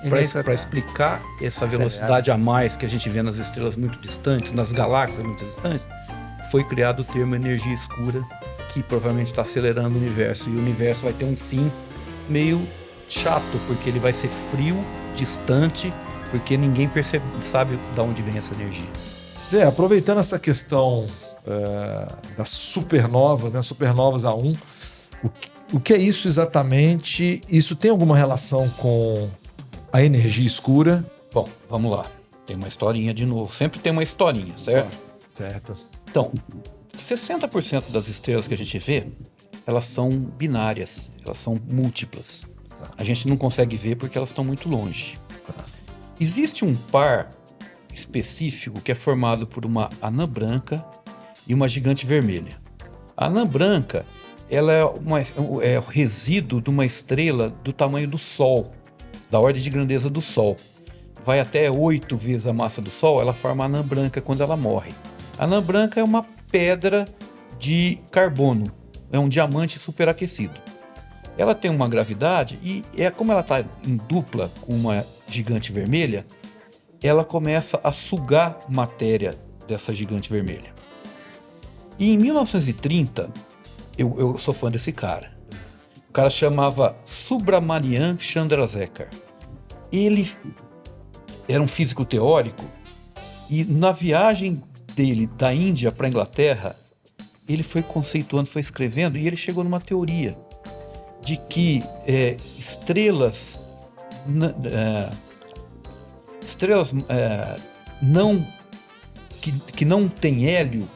para explicar essa velocidade a mais que a gente vê nas estrelas muito distantes, nas galáxias muito distantes, foi criado o termo energia escura, que provavelmente está acelerando o universo. E o universo vai ter um fim meio chato, porque ele vai ser frio, distante, porque ninguém sabe de onde vem essa energia. Zé, aproveitando essa questão das supernovas, né, supernovas A1, o que é isso exatamente? Isso tem alguma relação com a energia escura? Bom, vamos lá. Tem uma historinha de novo. Sempre tem uma historinha, certo? Certo. Então, 60% das estrelas que a gente vê, elas são binárias, elas são múltiplas. A gente não consegue ver porque elas estão muito longe. Existe um par específico que é formado por uma anã branca e uma gigante vermelha. A anã branca, ela é o resíduo de uma estrela do tamanho do Sol, da ordem de grandeza do Sol. Vai até 8 vezes a massa do Sol, ela forma a anã branca quando ela morre. A anã branca é uma pedra de carbono, é um diamante superaquecido. Ela tem uma gravidade e como ela está em dupla com uma gigante vermelha, ela começa a sugar matéria dessa gigante vermelha. E em 1930, eu sou fã desse cara. O cara chamava Subrahmanian Chandrasekhar. Ele era um físico teórico e na viagem dele da Índia para a Inglaterra, ele foi conceituando, foi escrevendo e ele chegou numa teoria de que estrelas que não têm hélio,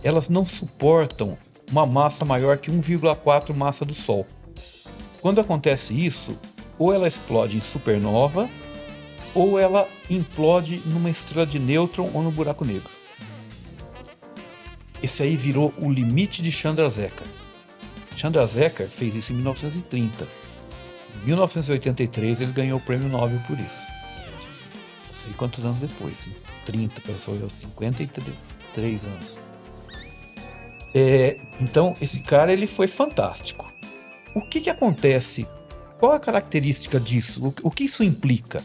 elas não suportam uma massa maior que 1,4 massa do Sol. Quando acontece isso, ou ela explode em supernova, ou ela implode numa estrela de nêutron ou no buraco negro. Esse aí virou o limite de Chandrasekhar. Chandrasekhar fez isso em 1930. Em 1983 ele ganhou o prêmio Nobel por isso. Não sei quantos anos depois, 30, passou eu 53 anos. Então esse cara ele foi fantástico. O que acontece? Qual a característica disso? O que isso implica?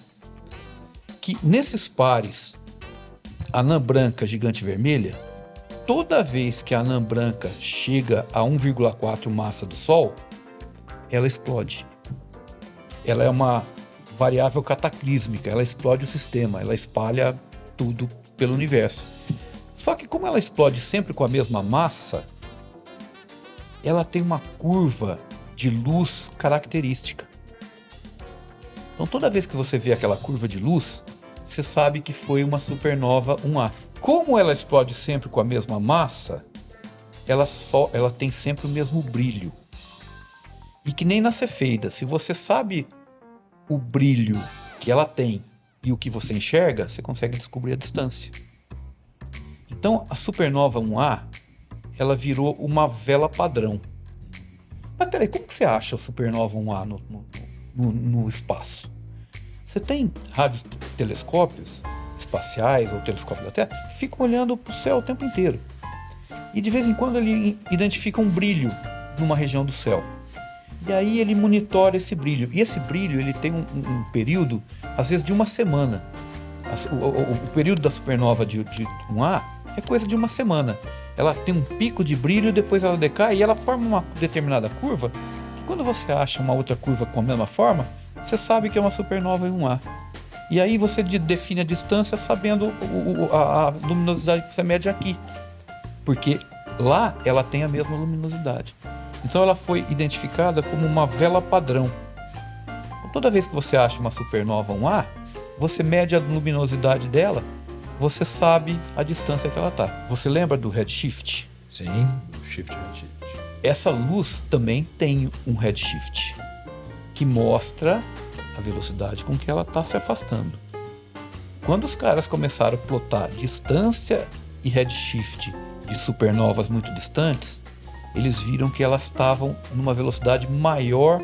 que nesses pares, anã branca, gigante vermelha, toda vez que a anã branca chega a 1,4 massa do Sol, ela explode. Ela é uma variável cataclísmica, ela explode o sistema, ela espalha tudo pelo universo. Só que como ela explode sempre com a mesma massa, ela tem uma curva de luz característica. Então toda vez que você vê aquela curva de luz, você sabe que foi uma supernova 1A. Como ela explode sempre com a mesma massa, ela tem sempre o mesmo brilho. E que nem na cefeida, se você sabe o brilho que ela tem e o que você enxerga, você consegue descobrir a distância. Então a supernova 1A, ela virou uma vela padrão. Mas peraí, como que você acha a supernova 1A no espaço? Você tem radiotelescópios espaciais ou telescópios da Terra que ficam olhando para o céu o tempo inteiro. E de vez em quando ele identifica um brilho numa região do céu. E aí ele monitora esse brilho. E esse brilho ele tem um período, às vezes, de uma semana. O período da supernova de 1A é coisa de uma semana. Ela tem um pico de brilho, depois ela decai e ela forma uma determinada curva. Que quando você acha uma outra curva com a mesma forma, você sabe que é uma supernova em 1A. E aí você define a distância sabendo a luminosidade que você mede aqui. Porque lá ela tem a mesma luminosidade. Então ela foi identificada como uma vela padrão. Então, toda vez que você acha uma supernova 1A, você mede a luminosidade dela, você sabe a distância que ela está. Você lembra do redshift? Sim, o shift redshift. Essa luz também tem um redshift, que mostra a velocidade com que ela está se afastando. Quando os caras começaram a plotar distância e redshift de supernovas muito distantes, eles viram que elas estavam numa velocidade maior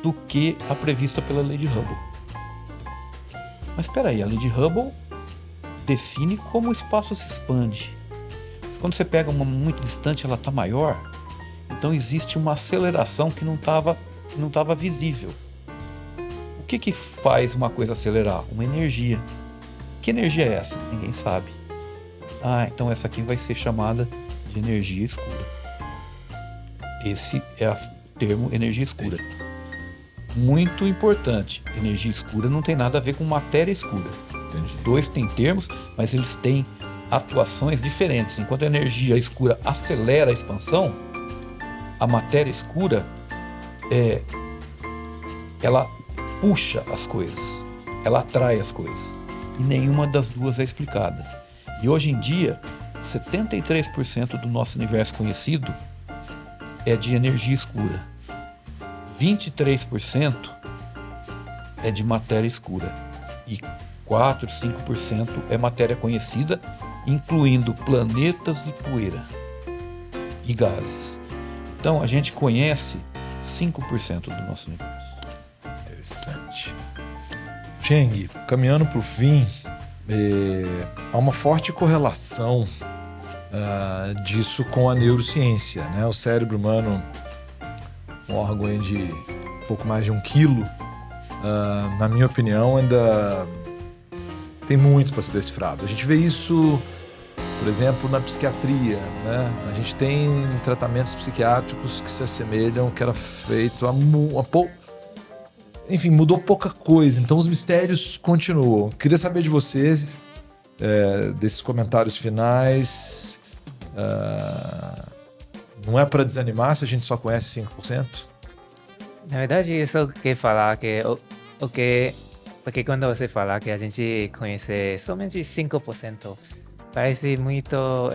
do que a prevista pela lei de Hubble. Mas espera aí, a lei de Hubble define como o espaço se expande. Mas quando você pega uma muito distante, ela está maior, então existe uma aceleração que não estava visível. O que faz uma coisa acelerar? Uma energia. Que energia é essa? Ninguém sabe. Então essa aqui vai ser chamada de energia escura. Esse é o termo energia escura. Muito importante. Energia escura não tem nada a ver com matéria escura. Os dois têm termos, mas eles têm atuações diferentes. Enquanto a energia escura acelera a expansão, a matéria escura ela puxa as coisas, ela atrai as coisas. E nenhuma das duas é explicada. E hoje em dia, 73% do nosso universo conhecido é de energia escura. 23% é de matéria escura. E 4, 5% é matéria conhecida, incluindo planetas e poeira e gases. Então a gente conhece 5% do nosso universo. Interessante. Cheng, caminhando para o fim, há uma forte correlação disso com a neurociência, né? O cérebro humano, um órgão de pouco mais de 1 quilo, na minha opinião, ainda tem muito para ser decifrado. A gente vê isso, por exemplo, na psiquiatria, né? A gente tem tratamentos psiquiátricos que se assemelham, que era feito enfim, mudou pouca coisa, então os mistérios continuam. Queria saber de vocês, desses comentários finais, não é para desanimar se a gente só conhece 5%? Na verdade, eu só quero falar que porque quando você fala que a gente conhece somente 5%, parece muito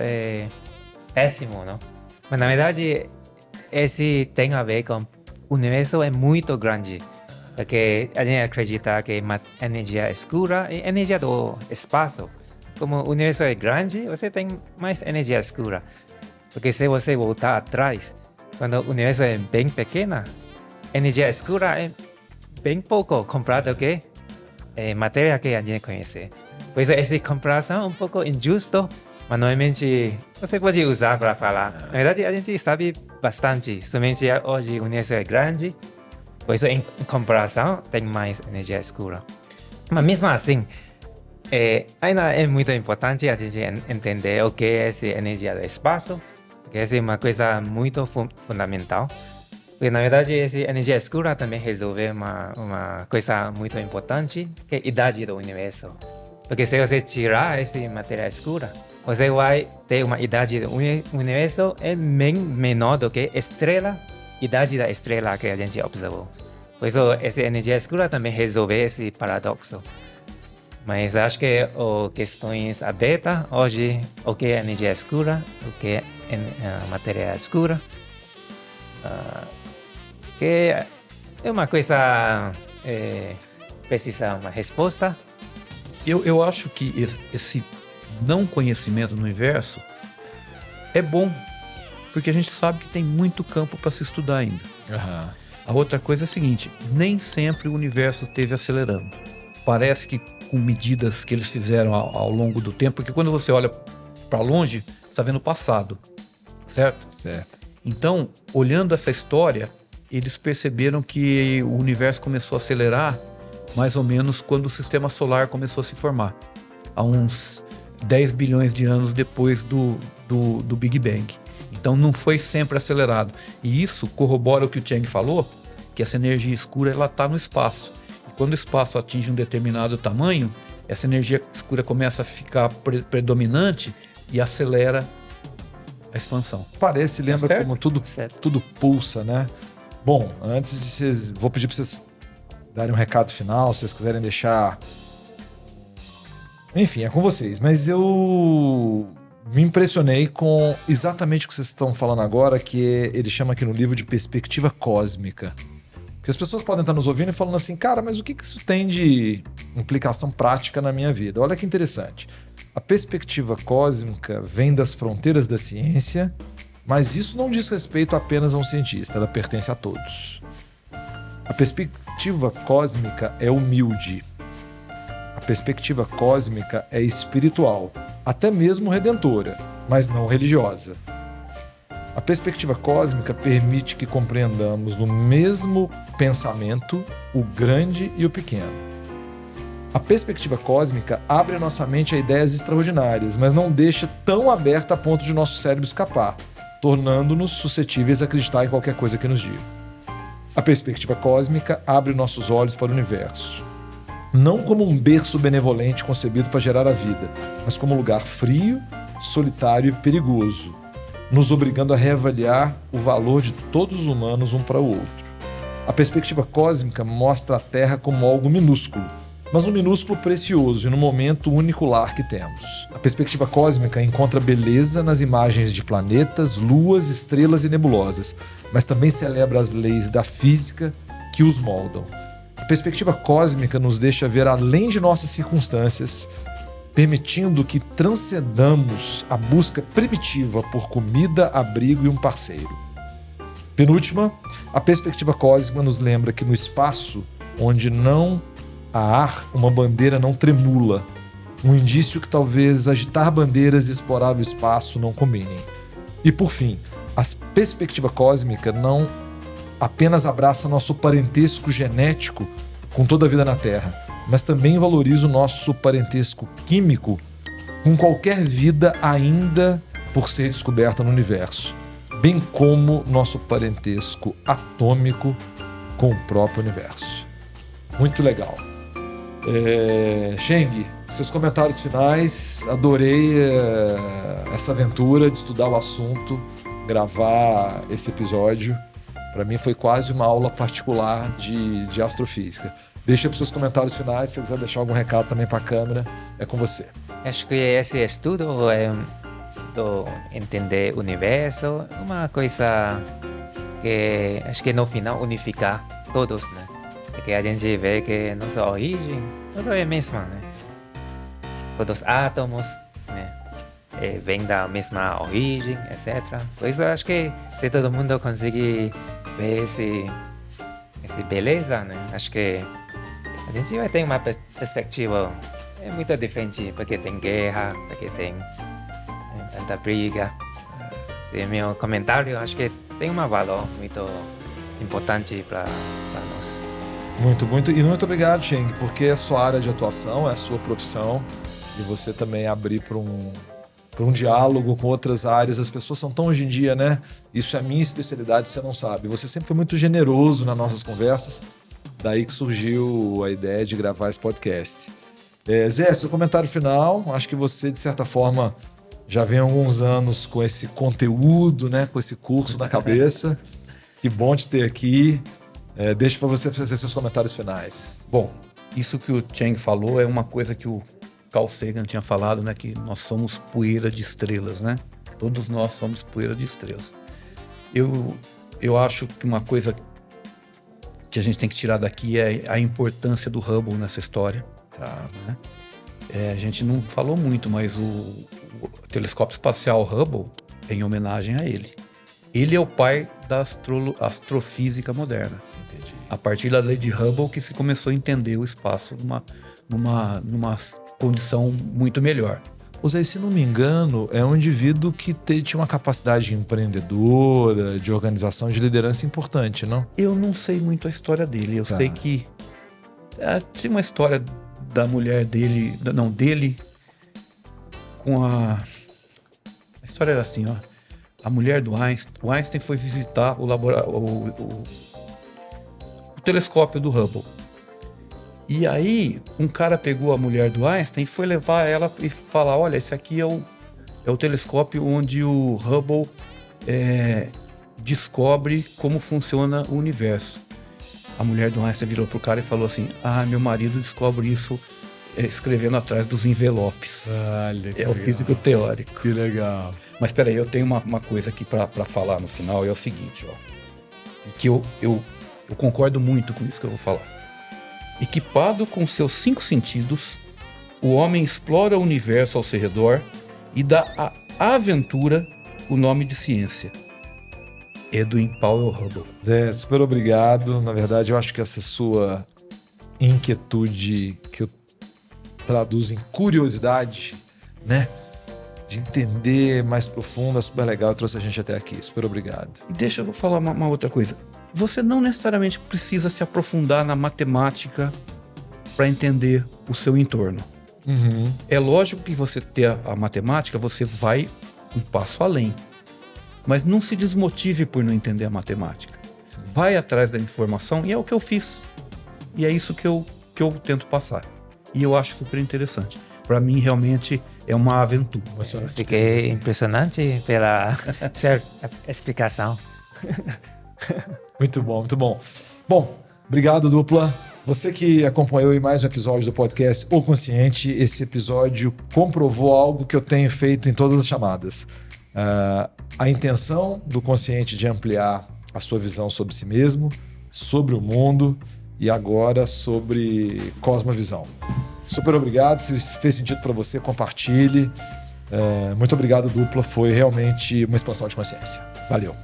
péssimo, não? Mas na verdade, esse tem a ver com o universo é muito grande. Porque a gente acredita que energia escura e energia do espaço. Como o universo é grande, você tem mais energia escura. Porque se você voltar atrás, quando o universo é bem pequeno, energia escura é bem pouco comparado com matéria que a gente conhece. Por isso, essa comparação é um pouco injusta, mas normalmente você pode usar para falar. Na verdade, a gente sabe bastante. Somente hoje o universo é grande. Por isso, em comparação, tem mais energia escura. Mas mesmo assim, ainda é muito importante a gente entender o que é essa energia do espaço, porque essa é uma coisa muito fundamental. Porque, na verdade, essa energia escura também resolve uma coisa muito importante, que é a idade do universo. Porque se você tirar essa matéria escura, você vai ter uma idade do universo menor do que a idade da estrela que a gente observou. Por isso, essa energia escura também resolve esse paradoxo. Mas acho que as questões abertas hoje, o que é energia escura, o que é matéria escura, que é uma coisa precisa uma resposta. Eu acho que esse não conhecimento no universo é bom, porque a gente sabe que tem muito campo para se estudar ainda. Aham. A outra coisa é a seguinte, nem sempre o universo esteve acelerando. Parece que com medidas que eles fizeram ao longo do tempo, porque quando você olha para longe, você está vendo o passado, certo? Certo. Então, olhando essa história, eles perceberam que o universo começou a acelerar mais ou menos quando o sistema solar começou a se formar, há uns 10 bilhões de anos depois do Big Bang. Então não foi sempre acelerado. E isso corrobora o que o Chang falou, que essa energia escura ela está no espaço. E quando o espaço atinge um determinado tamanho, essa energia escura começa a ficar predominante e acelera a expansão. Parece, lembra certo? como tudo pulsa, né? Bom, antes de vocês... Vou pedir para vocês darem um recado final, se vocês quiserem deixar... Enfim, é com vocês. Mas eu me impressionei com exatamente o que vocês estão falando agora, que ele chama aqui no livro de perspectiva cósmica. Porque as pessoas podem estar nos ouvindo e falando assim, cara, mas o que isso tem de implicação prática na minha vida? Olha que interessante. A perspectiva cósmica vem das fronteiras da ciência, mas isso não diz respeito apenas a um cientista, ela pertence a todos. A perspectiva cósmica é humilde. A perspectiva cósmica é espiritual, até mesmo redentora, mas não religiosa. A perspectiva cósmica permite que compreendamos no mesmo pensamento o grande e o pequeno. A perspectiva cósmica abre a nossa mente a ideias extraordinárias, mas não deixa tão aberta a ponto de nosso cérebro escapar, tornando-nos suscetíveis a acreditar em qualquer coisa que nos diga. A perspectiva cósmica abre nossos olhos para o universo, não como um berço benevolente concebido para gerar a vida, mas como um lugar frio, solitário e perigoso, nos obrigando a reavaliar o valor de todos os humanos um para o outro. A perspectiva cósmica mostra a Terra como algo minúsculo, mas um minúsculo precioso e no momento único lar que temos. A perspectiva cósmica encontra beleza nas imagens de planetas, luas, estrelas e nebulosas, mas também celebra as leis da física que os moldam. A perspectiva cósmica nos deixa ver além de nossas circunstâncias, permitindo que transcendamos a busca primitiva por comida, abrigo e um parceiro. Penúltima, a perspectiva cósmica nos lembra que no espaço, onde não há ar, uma bandeira não tremula, um indício que talvez agitar bandeiras e explorar o espaço não combinem. E por fim, a perspectiva cósmica não apenas abraça nosso parentesco genético com toda a vida na Terra, mas também valoriza o nosso parentesco químico com qualquer vida ainda por ser descoberta no universo, bem como nosso parentesco atômico com o próprio universo. Muito legal. Cheng, seus comentários finais. Adorei essa aventura de estudar o assunto, gravar esse episódio. Para mim foi quase uma aula particular de astrofísica. Deixa para os seus comentários finais, se você quiser deixar algum recado também para a câmera, é com você. Acho que esse estudo é do entender o universo, uma coisa que acho que no final unificar todos, né? Porque a gente vê que nossa origem tudo é a mesma, né? Todos os átomos, né? Vêm da mesma origem, etc. Por isso acho que se todo mundo conseguir ver esse beleza, né? Acho que a gente vai ter uma perspectiva muito diferente, porque tem guerra, porque tem tanta briga. Esse meu comentário acho que tem um valor muito importante para nós. Muito, muito. E muito obrigado, Cheng, porque é a sua área de atuação, é a sua profissão. e você também abrir para um diálogo com outras áreas. As pessoas são tão hoje em dia, né? Isso é a minha especialidade, você não sabe. Você sempre foi muito generoso nas nossas conversas, daí que surgiu a ideia de gravar esse podcast. Zé, seu comentário final. Acho que você, de certa forma, já vem há alguns anos com esse conteúdo, né? Com esse curso na cabeça. Que bom te ter aqui. Deixa para você fazer seus comentários finais. Bom, isso que o Cheng falou é uma coisa que o Carl Sagan tinha falado, né? Que nós somos poeira de estrelas, né? Todos nós somos poeira de estrelas. Eu acho que uma coisa que a gente tem que tirar daqui é a importância do Hubble nessa história. Tá. Né? A gente não falou muito, mas o telescópio espacial Hubble é em homenagem a ele. Ele é o pai da astrofísica moderna. Entendi. A partir da lei de Hubble que se começou a entender o espaço numa condição muito melhor. O Zé, se não me engano, é um indivíduo que tinha uma capacidade empreendedora, de organização, de liderança importante, não? Eu não sei muito a história dele. Eu Tá. sei que tinha uma história da mulher dele, dele com a história era assim, ó. A mulher do Einstein, o Einstein foi visitar o telescópio do Hubble. E aí, um cara pegou a mulher do Einstein e foi levar ela e falar, olha, esse aqui é o telescópio onde o Hubble descobre como funciona o universo. A mulher do Einstein virou pro cara e falou assim, meu marido descobre isso escrevendo atrás dos envelopes. Olha, É o físico teórico. Que legal. Mas peraí, eu tenho uma coisa aqui para falar no final, é o seguinte, ó. E que eu concordo muito com isso que eu vou falar. Equipado com seus 5 sentidos, o homem explora o universo ao seu redor e dá à aventura o nome de ciência. Edwin Powell Hubble. Zé, super obrigado. Na verdade, eu acho que essa sua inquietude, que eu traduzo em curiosidade, né? De entender mais profundo, é super legal. Trouxe a gente até aqui. Super obrigado. E deixa eu falar uma outra coisa. Você não necessariamente precisa se aprofundar na matemática para entender o seu entorno. Uhum. É lógico que você ter a matemática, você vai um passo além. Mas não se desmotive por não entender a matemática. Vai atrás da informação e é o que eu fiz. E é isso que eu tento passar. E eu acho super interessante. Para mim, realmente, é uma aventura. Fiquei impressionante pela sua explicação. Muito bom, muito bom. Bom, obrigado, dupla. Você que acompanhou aí mais um episódio do podcast O Consciente, esse episódio comprovou algo que eu tenho feito em todas as chamadas. A intenção do Consciente de ampliar a sua visão sobre si mesmo, sobre o mundo e agora sobre Cosmovisão. Super obrigado. Se fez sentido para você, compartilhe. Muito obrigado, dupla. Foi realmente uma expansão de consciência. Valeu.